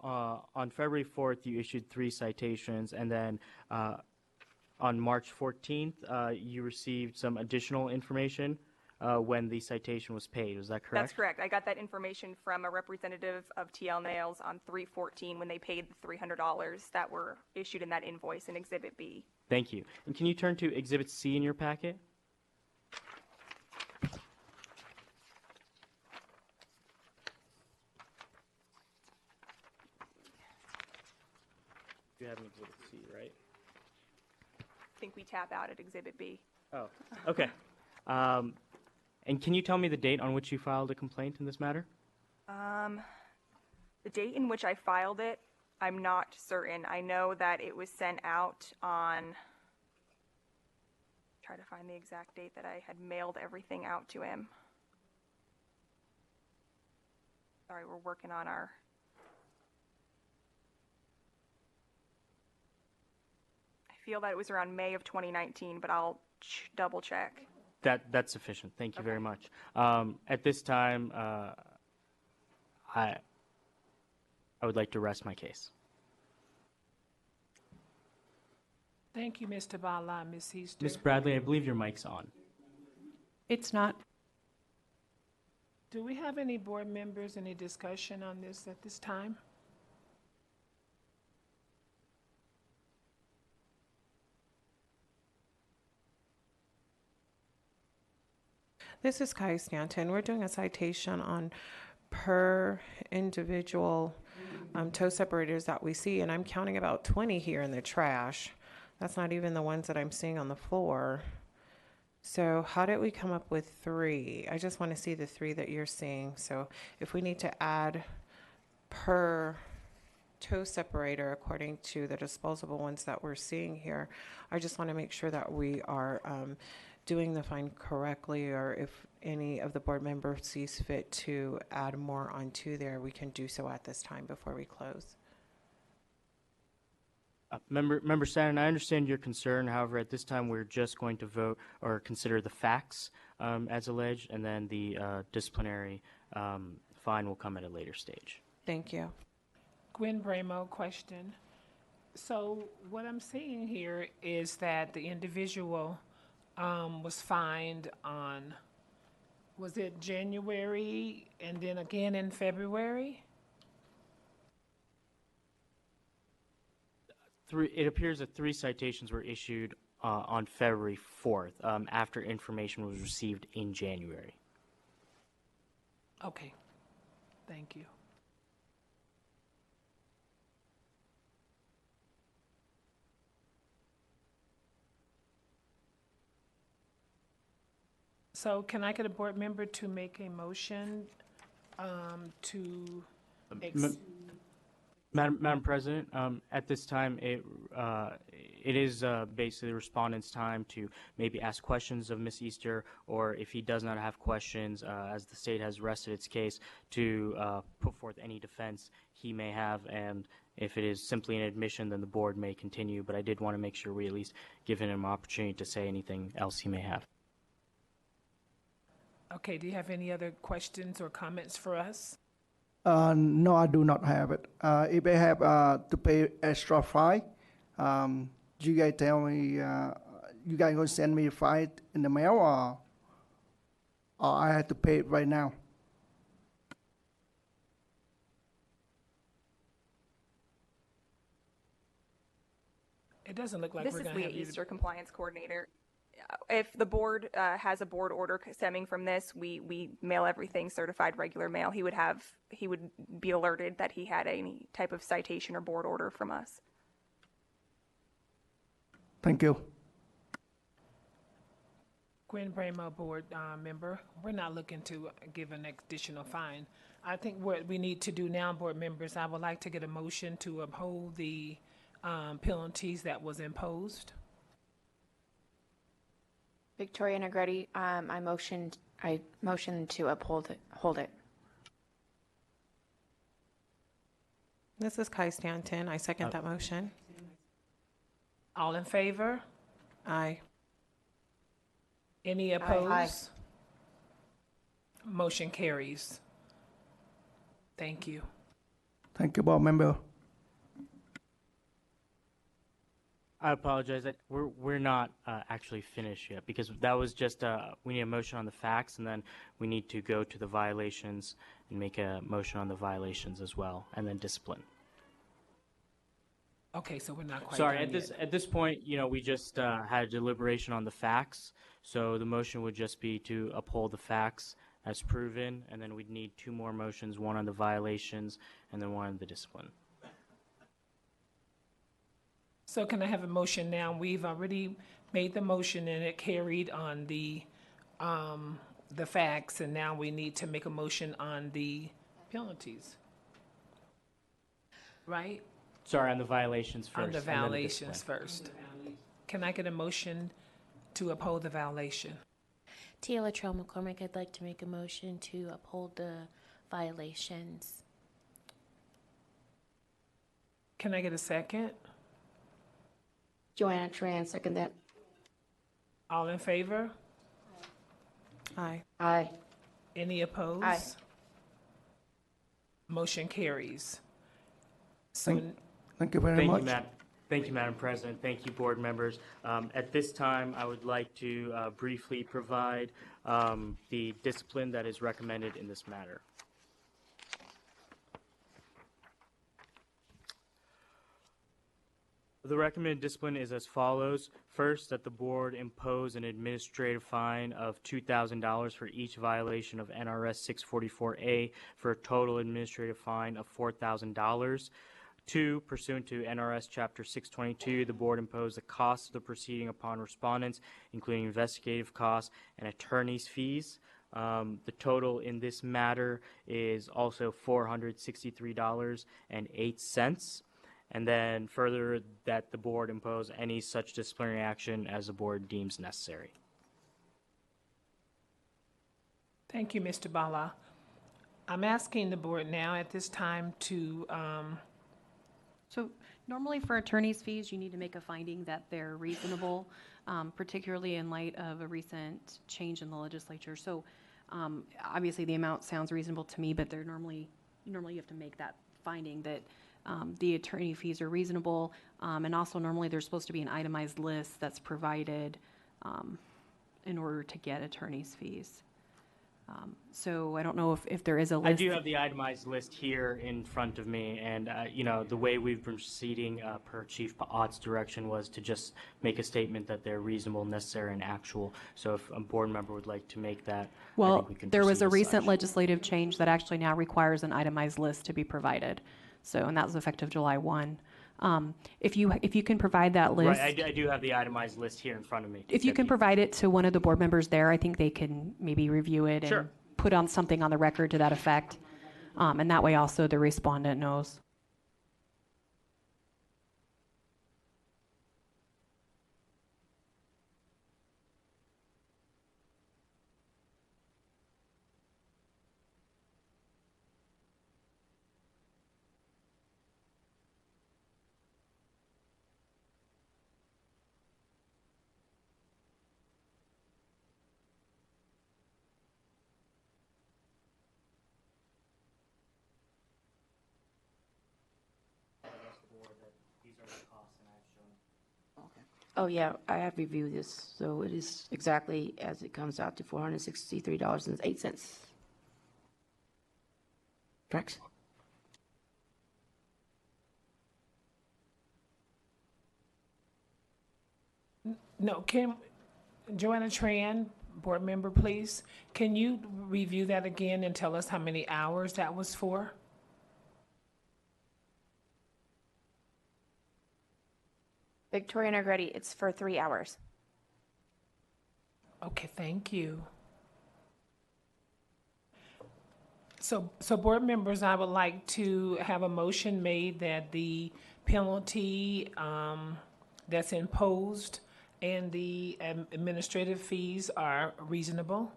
on February 4th, you issued 3 citations, and then on March 14th, you received some additional information when the citation was paid. Was that correct? That's correct. I got that information from a representative of TL Nails on 3/14 when they paid the $300 that were issued in that invoice in Exhibit B. Thank you. And can you turn to Exhibit C in your packet? You have an Exhibit C, right? I think we tap out at Exhibit B. Oh, okay. And can you tell me the date on which you filed a complaint in this matter? The date in which I filed it, I'm not certain. I know that it was sent out on, try to find the exact date that I had mailed everything out to him. Sorry, we're working on our, I feel that it was around May of 2019, but I'll double check. That's sufficient. Thank you very much. At this time, I would like to rest my case. Thank you, Mr. Bala, Ms. Easter. Ms. Bradley, I believe your mic's on. It's not. Do we have any board members, any discussion on this at this time? This is Kai Stanton. We're doing a citation on per individual toe separators that we see, and I'm counting about 20 here in the trash. That's not even the ones that I'm seeing on the floor. So how did we come up with 3? I just want to see the 3 that you're seeing. So if we need to add per toe separator according to the disposable ones that we're seeing here, I just want to make sure that we are doing the fine correctly, or if any of the board members sees fit to add more onto there, we can do so at this time before we close. Member Stanton, I understand your concern. However, at this time, we're just going to vote or consider the facts as alleged, and then the disciplinary fine will come at a later stage. Thank you. Gwen Bramo, question. So what I'm seeing here is that the individual was fined on, was it January and then again in February? It appears that 3 citations were issued on February 4th, after information was received in January. Okay, thank you. So can I get a board member to make a motion to Madam President, at this time, it is basically the respondent's time to maybe ask questions of Ms. Easter, or if he does not have questions, as the state has rested its case, to put forth any defense he may have, and if it is simply an admission, then the board may continue, but I did want to make sure we at least give him an opportunity to say anything else he may have. Okay, do you have any other questions or comments for us? No, I do not have it. If I have to pay extra fine, you guys tell me, you guys gonna send me a fine in the mail, or I have to pay it right now? It doesn't look like This we're is gonna Leah have you. Easter, Compliance Coordinator. If the board has a board order stemming from this, we mail everything certified regular mail. He would be alerted that he had any type of citation or board order from us. Thank you. Gwen Bramo, board member, we're not looking to give an additional fine. I think what we need to do now, board members, I would like to get a motion to uphold the penalties that was imposed. Victoria Negretti, I motion to hold it. This is Kai Stanton. I second that motion. All in favor? Aye. Any opposed? Motion carries. Thank you. Thank you, board member. I apologize. We're not actually finished yet, because that was just we need a motion on the facts, and then we need to go to the violations and make a motion on the violations as well, and then discipline. Okay, so we're not quite Sorry, done yet. at this point, we just had a deliberation on the facts, so the motion would just be to uphold the facts as proven, and then we'd need 2 more motions, one on the violations and then one on the discipline. So can I have a motion now? We've already made the motion and it carried on the facts, and now we need to make a motion on the penalties. Right? Sorry, on the violations first. On the and then violations discipline. first. Can I get a motion to uphold the violation? Tia Latrell McCormick, I'd like to make a motion to uphold the violations. Can I get a second? Joanna Tran, second that. All in favor? Aye. Aye. Any opposed? Aye. Motion carries. So, Thank you very much. Thank you, Madam President. Thank you, board members. At this time, I would like to briefly provide the discipline that is recommended in this matter. The recommended discipline is as follows. First, that the board impose an administrative fine of $2,000 for each violation of NRS 644A for a total administrative fine of $4,000. 2, pursuant to NRS Chapter 622, the board impose the cost of the proceeding upon respondents, including investigative costs and attorney's fees. The total in this matter is also $463.08. And then further, that the board impose any such disciplinary action as the board deems necessary. thank you, Mr. Bala. I'm asking the board now at this time to, So normally for attorney's fees, you need to make a finding that they're reasonable, particularly in light of a recent change in the legislature. So obviously the amount sounds reasonable to me, but they're normally you have to make that finding that the attorney fees are reasonable. And also normally there's supposed to be an itemized list that's provided in order to get attorney's fees. So I don't know if there is a list. I do have the itemized list here in front of me, and, you know, the way we've been proceeding per Chief Ott's direction was to just make a statement that they're reasonable, necessary, and actual. So if a board member would like to make that, I Well, think we can there was proceed a as recent such. legislative change that actually now requires an itemized list to be provided. So, and that was effective July 1. If you can provide that list. Right, I do have the itemized list here in front of me. If you can provide it to one of the board members there, I think they can maybe review it and Sure. put on something on the record to that effect. And that way also the respondent knows. Oh, yeah, I have reviewed this, so it is exactly as it comes out to $463.08. Correct? No, Joanna Tran, board member, please, can you review that again and tell us how many hours that was for? Victoria Negretti, it's for 3 hours. Okay, thank you. So board members, I would like to have a motion made that the penalty that's imposed and the administrative fees are reasonable.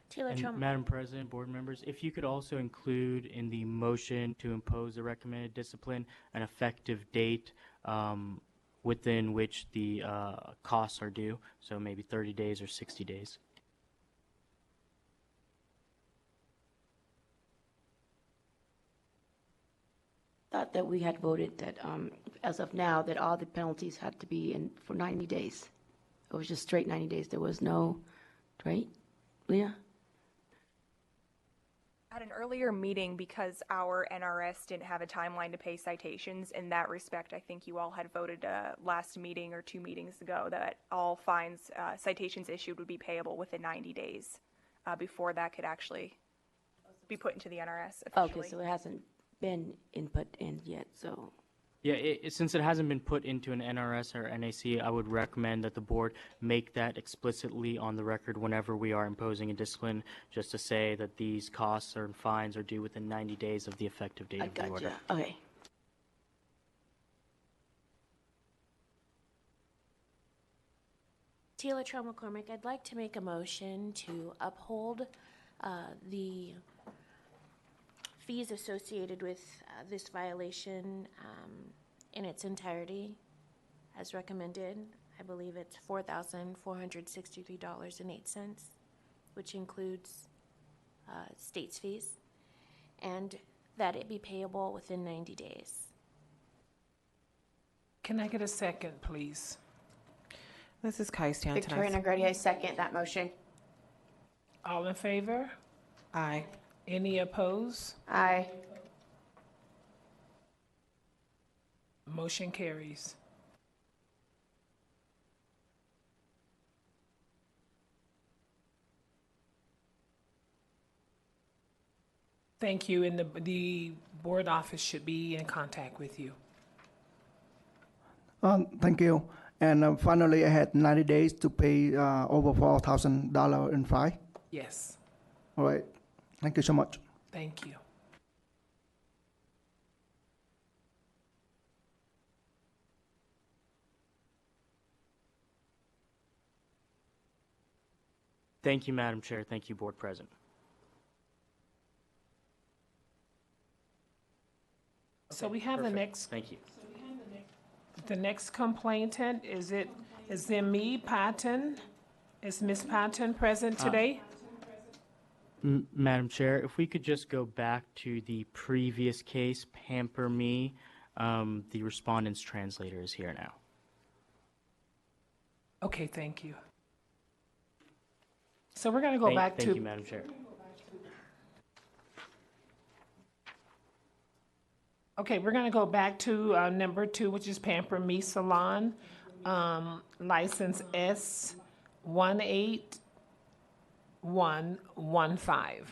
Taylor And Trump. Madam President, board members, if you could also include in the motion to impose the recommended discipline an effective date within which the costs are due, so maybe 30 days or 60 days. Thought that we had voted that, as of now, that all the penalties had to be in for 90 days. It was just straight 90 days. There was no, right, Leah? At an earlier meeting, because our NRS didn't have a timeline to pay citations, in that respect, I think you all had voted last meeting or 2 meetings ago that all fines, citations issued would be payable within 90 days before that could actually be put into the NRS officially. Okay, so it hasn't been input in yet, so. Yeah, since it hasn't been put into an NRS or NAC, I would recommend that the board make that explicitly on the record whenever we are imposing a discipline, just to say that these costs or fines are due within 90 days of the effective date of the order. Okay. Taylor Trump McCormick, I'd like to make a motion to uphold the fees associated with this violation in its entirety as recommended. I believe it's $4,463.08, which includes state's fees, and that it be payable within 90 days. Can I get a second, please? This is Kai Stanton. Victoria Negretti, I second that motion. All in favor? Aye. Any opposed? Aye. Motion carries. Thank you, and the board office should be in contact with you. Thank you. And finally, I had 90 days to pay over $4,000 in fine. Yes, All right. Thank you so much. thank you. Thank you, Madam Chair. Thank you, Board President. So we have the Perfect. next, Thank you. the next complainant, is it me, Patton? Is Ms. Patton present today? Madam Chair, if we could just go back to the previous case, Pamper Me, the respondent's translator is here now. Okay, thank you. So we're going to go back to... Thank you, Madam Chair. Okay, we're going to go back to number 2, which is Pamper Me Salon, license S18115.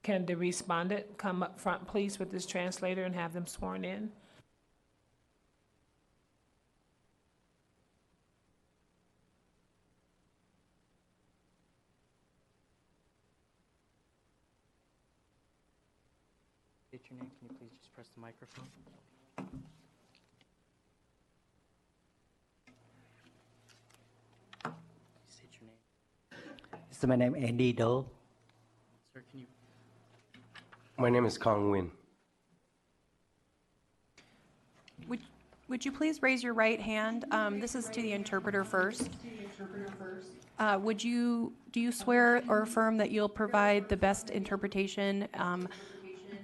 Can the respondent come up front, please, with this translator and have them sworn in? State your name. Can you please just press the microphone? State your name. So my name is Andy Doe. Sir, can you... My name is Kong Win. Would you please raise your right hand? This is to the interpreter first. Do you swear or affirm that you'll provide the best interpretation,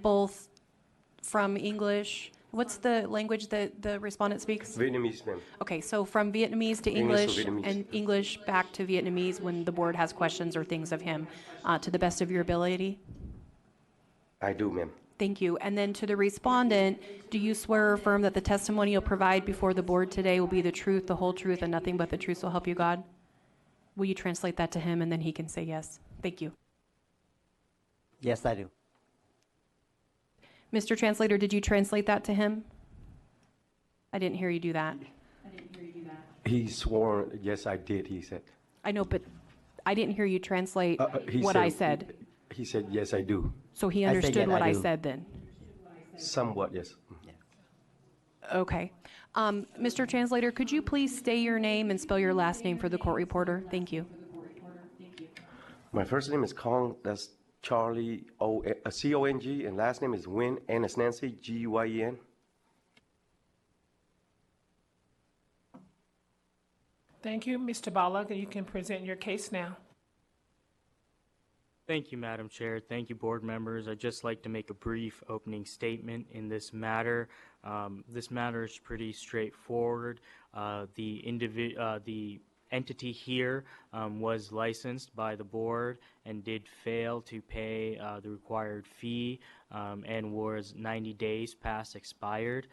both from English? What's the language that the respondent speaks? Vietnamese, ma'am. Okay, so from Vietnamese to English to English Vietnamese. and English back to Vietnamese when the board has questions or things of him, to the best of your ability? I do, ma'am. Thank you. And then to the respondent, do you swear or affirm that the testimony you'll provide before the board today will be the truth, the whole truth, and nothing but the truth, so help you God? Will you translate that to him, and then he can say yes? Thank you. Yes, I do. Mr. Translator, did you translate that to him? I didn't hear you do that. He swore, yes, I did, he said. I know, but I didn't hear you translate He what I said. He said, yes, I do. So he I said, understood yeah, what I I do. said then? Somewhat, yes. Okay. Mr. Translator, could you please state your name and spell your last name for the court reporter? Thank you. My first name is Kong, that's Charlie, C-O-N-G, and last name is Win, N as Nancy, G-Y-E-N. Thank you. Mr. Bala, you can present your case now. Thank you, Madam Chair. Thank you, board members. I'd just like to make a brief opening statement in this matter. This matter is pretty straightforward. The entity here was licensed by the board and did fail to pay the required fee and was 90 days past expired.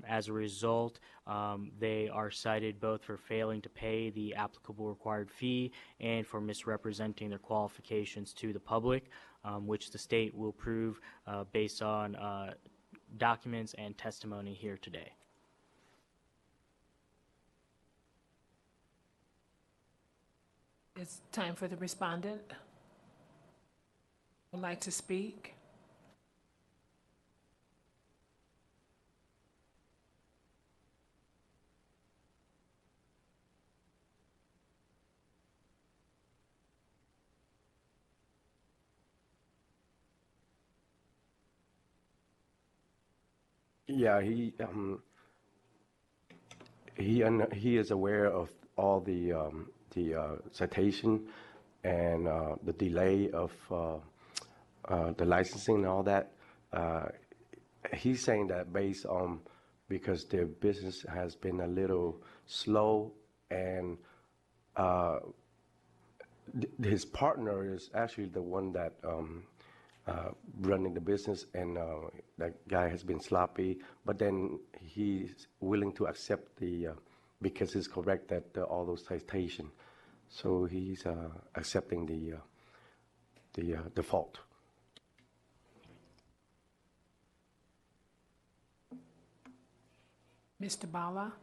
As a result, they are cited both for failing to pay the applicable required fee and for misrepresenting their qualifications to the public, which the state will prove based on documents and testimony here today. It's time for the respondent. Would like to speak? Yeah, he is aware of all the citation and the delay of the licensing and all that. He's saying that based on because their business has been a little slow and his partner is actually the one that running the business, and that guy has been sloppy, but then he's willing to accept the because it's correct that all those citation, so he's accepting the default. Mr. Bala?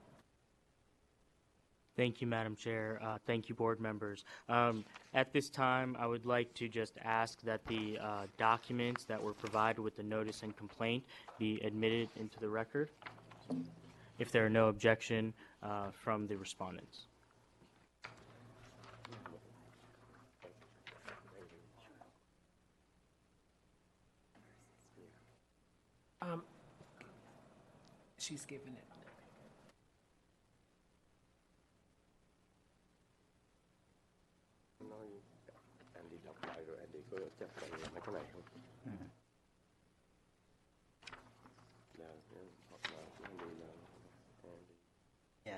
Thank you, Madam Chair. Thank you, board members. At this time, I would like to just ask that the documents that were provided with the notice and complaint be admitted into the record, if there are no objection from the respondents. She's giving it. Yeah,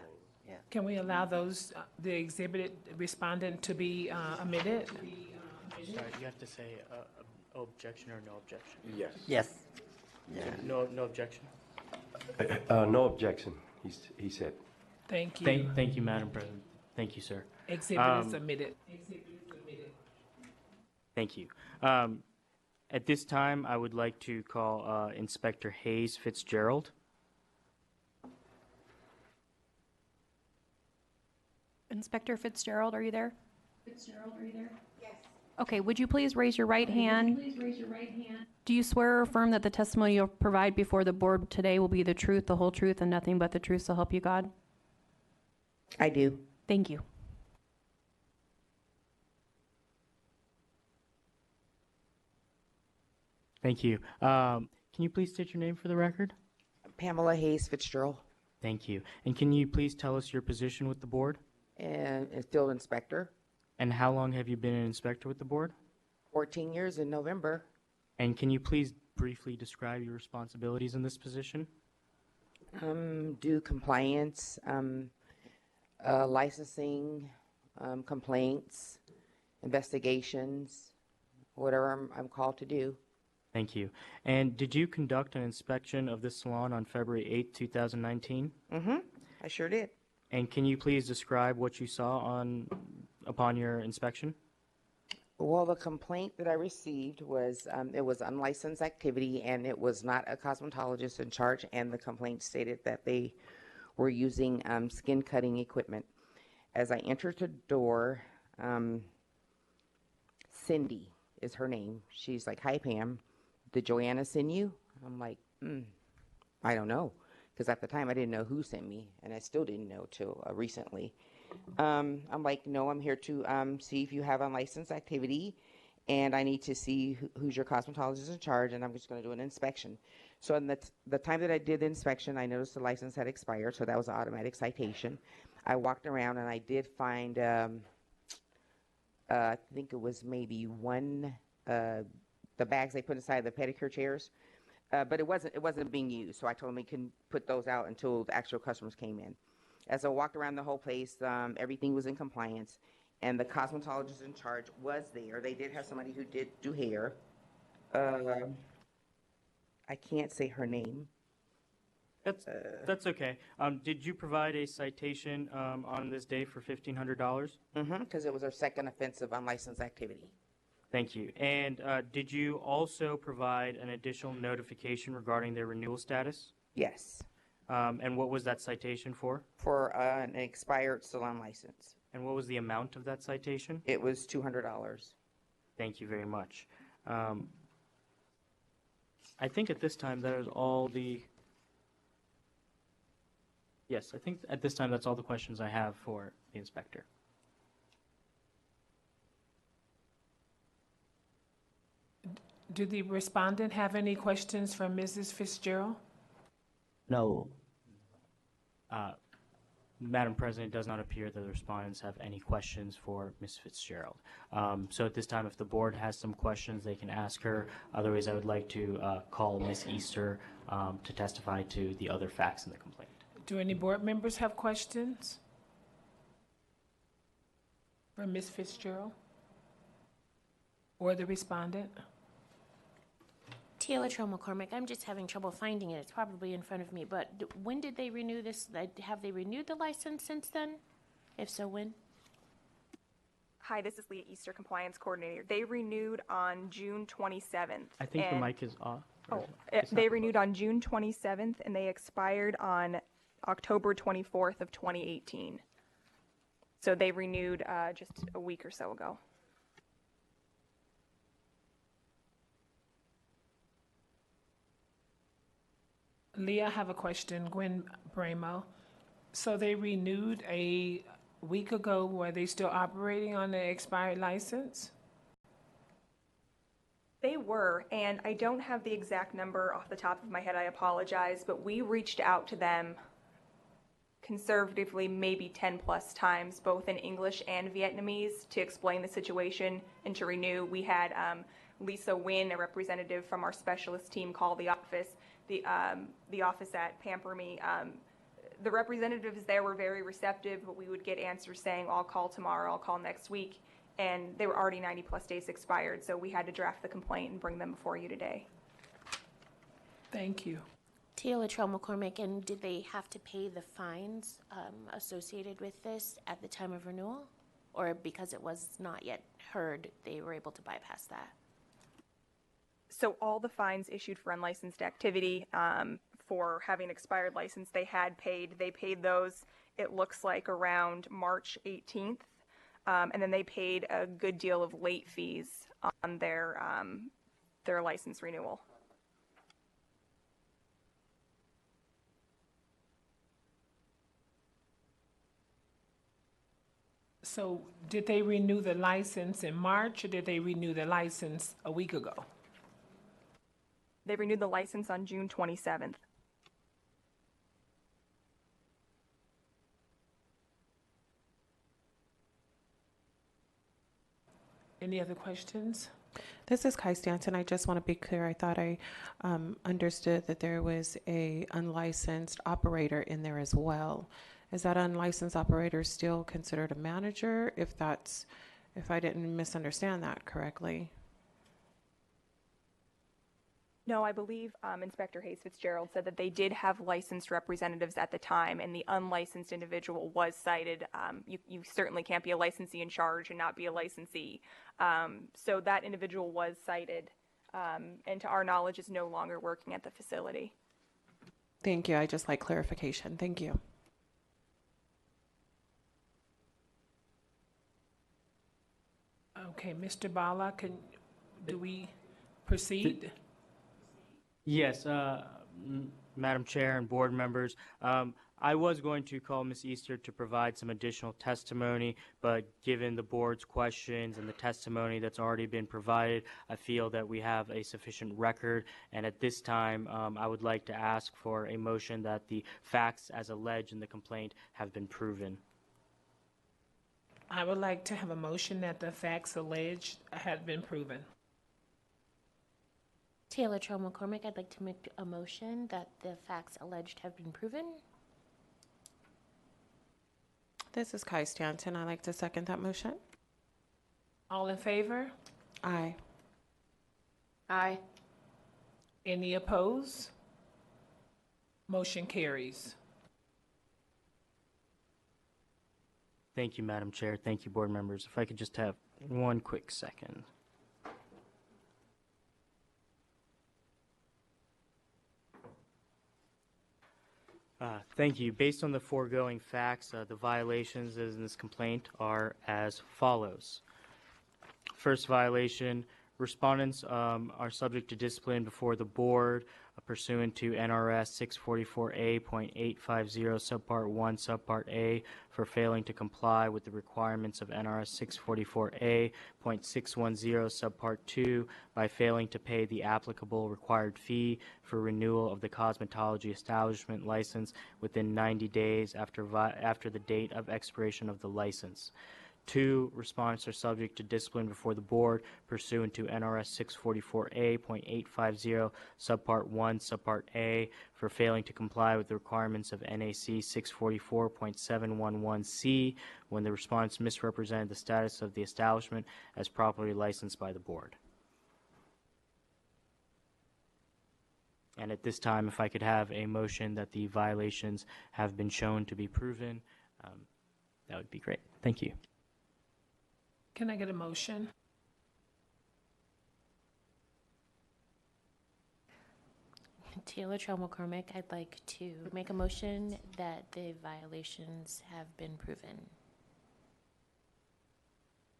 yeah. Can we allow those, the exhibited respondent to be omitted? Sorry, you have to say objection or no objection. Yes. Yes. Yeah. No objection. No objection, he said. Thank you. Thank you, Madam President. Thank you, sir. Exhibit is omitted. Thank you. At this time, I would like to call Inspector Hayes Fitzgerald. Inspector Fitzgerald, are you there? Yes. Okay, would you please raise your right hand? Do you swear or affirm that the testimony you'll provide before the board today will be the truth, the whole truth, and nothing but the truth, so help you God? I do. Thank you. Thank you. Can you please state your name for the record? Pamela Hayes Fitzgerald, Thank you. And can you please tell us your position with the board? and field inspector, And how long have you been an inspector with the board? 14 years in November. And can you please briefly describe your responsibilities in this position? Do compliance, licensing, complaints, investigations, whatever I'm called to do. Thank you. And did you conduct an inspection of this salon on February 8, 2019? I sure did. And can you please describe what you saw upon your inspection? Well, the complaint that I received was it was unlicensed activity, and it was not a cosmetologist in charge, and the complaint stated that they were using skin cutting equipment. As I entered the door, Cindy is her name. She's like, "Hi, Pam. Did Joanna send you?" I'm like, I don't know. Because at the time I didn't know who sent me, and I still didn't know till recently. I'm like, no, I'm here to see if you have unlicensed activity, and I need to see who's your cosmetologist in charge, and I'm just going to do an inspection. So in the time that I did the inspection, I noticed the license had expired, so that was an automatic citation. I walked around, and I did find, I think it was maybe one, the bags they put inside the pedicure chairs. But it wasn't being used, so I told him he couldn't put those out until the actual customers came in. As I walked around the whole place, everything was in compliance, and the cosmetologist in charge was there. They did have somebody who did do hair. I can't say her name. That's okay. Did you provide a citation on this day for $1,500? Because it was her second offense of unlicensed activity. Thank you. And did you also provide an additional notification regarding their renewal status? Yes. And what was that citation for? For an expired salon license. And what was the amount of that citation? It was $200. Thank you very much. I think at this time that is all the... Yes, I think at this time that's all the questions I have for the inspector. Do the respondent have any questions for Mrs. Fitzgerald? No. Madam President, it does not appear that the respondents have any questions for Ms. Fitzgerald. So at this time, if the board has some questions, they can ask her. Otherwise, I would like to call Ms. Easter to testify to the other facts in the complaint. Do any board members have questions for Ms. Fitzgerald or the respondent? Tia Latrell McCormick, I'm just having trouble finding it. It's probably in front of me, but when did they renew this? Have they renewed the license since then? If so, when? Hi, this is Leah Easter, Compliance Coordinator. They renewed on June 27th. I think the and- mic is off. They renewed on June 27th, and they expired on October 24th of 2018. So they renewed just a week or so ago. Leah, I have a question. Gwen Bramo. So they renewed a week ago. Were they still operating on the expired license? They were, and I don't have the exact number off the top of my head, I apologize, but we reached out to them conservatively maybe 10 plus times, both in English and Vietnamese, to explain the situation and to renew. We had Lisa Nguyen, a representative from our specialist team, call the office, the office at Pamper Me. The representatives there were very receptive, but we would get answers saying, I'll call tomorrow, I'll call next week, and they were already 90 plus days expired, so we had to draft the complaint and bring them before you today. Thank you. Tia Latrell McCormick, and did they have to pay the fines associated with this at the time of renewal? Or because it was not yet heard, they were able to bypass that? So all the fines issued for unlicensed activity, for having expired license, they had paid. They paid those, it looks like, around March 18th. And then they paid a good deal of late fees on their license renewal. So did they renew the license in March, or did they renew the license a week ago? They renewed the license on June 27th. Any other questions? This is Kai Stanton. I just want to be clear. I thought I understood that there was a unlicensed operator in there as well. Is that unlicensed operator still considered a manager? If I didn't misunderstand that correctly. No, I believe Inspector Hayes Fitzgerald said that they did have licensed representatives at the time, and the unlicensed individual was cited. You certainly can't be a licensee in charge and not be a licensee. So that individual was cited, and to our knowledge is no longer working at the facility. Thank you. I just like clarification. Thank you. Okay, Mr. Bala, do we proceed? Yes, Madam Chair and board members, I was going to call Ms. Easter to provide some additional testimony, but given the board's questions and the testimony that's already been provided, I feel that we have a sufficient record, and at this time, I would like to ask for a motion that the facts as alleged in the complaint have been proven. I would like to have a motion that the facts alleged had been proven. Tia Latrell McCormick, I'd like to make a motion that the facts alleged have been proven. This is Kai Stanton. I'd like to second that motion. All in favor? Aye. Aye. Any opposed? Motion carries. Thank you, Madam Chair. Thank you, board members. If I could just have one quick second. Thank you. Based on the foregoing facts, the violations in this complaint are as follows. First violation, respondents are subject to discipline before the board pursuant to NRS 644A.850 subpart 1 subpart A for failing to comply with the requirements of NRS 644A.610 subpart 2 by failing to pay the applicable required fee for renewal of the cosmetology establishment license within 90 days after the date of expiration of the license. 2, respondents are subject to discipline before the board pursuant to NRS 644A.850 subpart 1 subpart A for failing to comply with the requirements of NAC 644.711C when the respondents misrepresented the status of the establishment as properly licensed by the board. And at this time, if I could have a motion that the violations have been shown to be proven, that would be great. Thank you. Can I get a motion? Tia Latrell McCormick, I'd like to make a motion that the violations have been proven.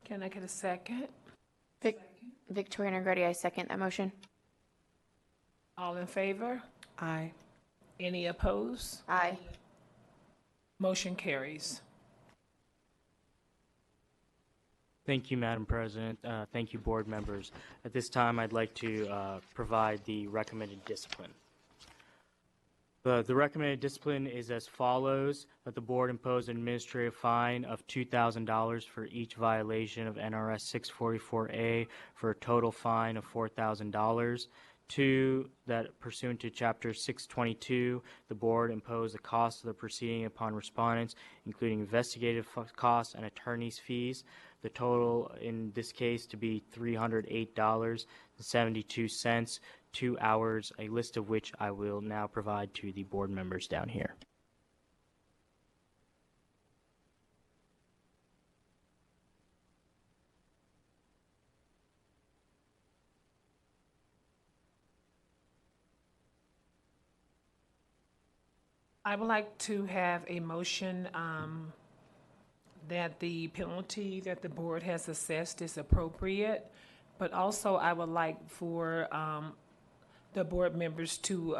Can I get a second? Victoria Negretti, I second that motion. All in favor? Aye. Any opposed? Aye. Motion carries. Thank you, Madam President. Thank you, board members. At this time, I'd like to provide the recommended discipline. The recommended discipline is as follows: that the board impose an administrative fine of $2,000 for each violation of NRS 644A for a total fine of $4,000. 2, that pursuant to Chapter 622, the board impose the cost of the proceeding upon respondents, including investigative costs and attorney's fees. The total in this case to be $308.72, 2 hours, a list of which I will now provide to the board members down here. I would like to have a motion that the penalty that the board has assessed is appropriate, but also I would like for the board members to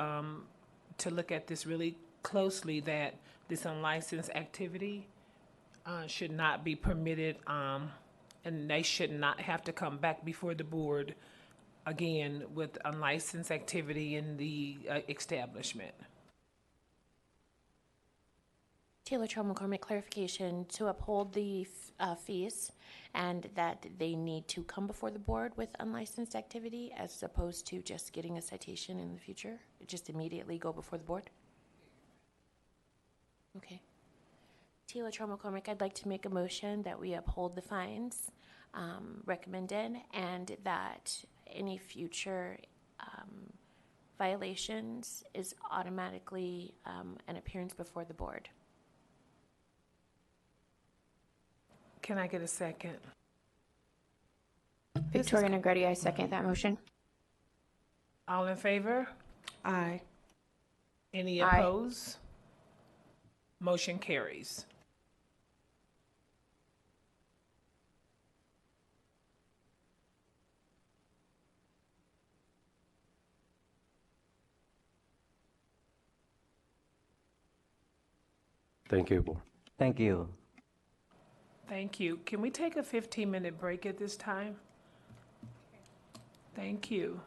look at this really closely, that this unlicensed activity should not be permitted, and they should not have to come back before the board again with unlicensed activity in the establishment. Taylor Trail McCormick, clarification to uphold the fees and that they need to come before the board with unlicensed activity as opposed to just getting a citation in the future? Just immediately go before the board? Okay. Taylor Trail McCormick, I'd like to make a motion that we uphold the fines recommended and that any future violations is automatically an appearance before the board. Can I get a second? Victoria Negretti, I second that motion. All in favor? Aye. Any Aye. opposed? Motion carries. Thank you, board. Thank you. Thank you. Can we take a 15-minute break at this time? Thank you.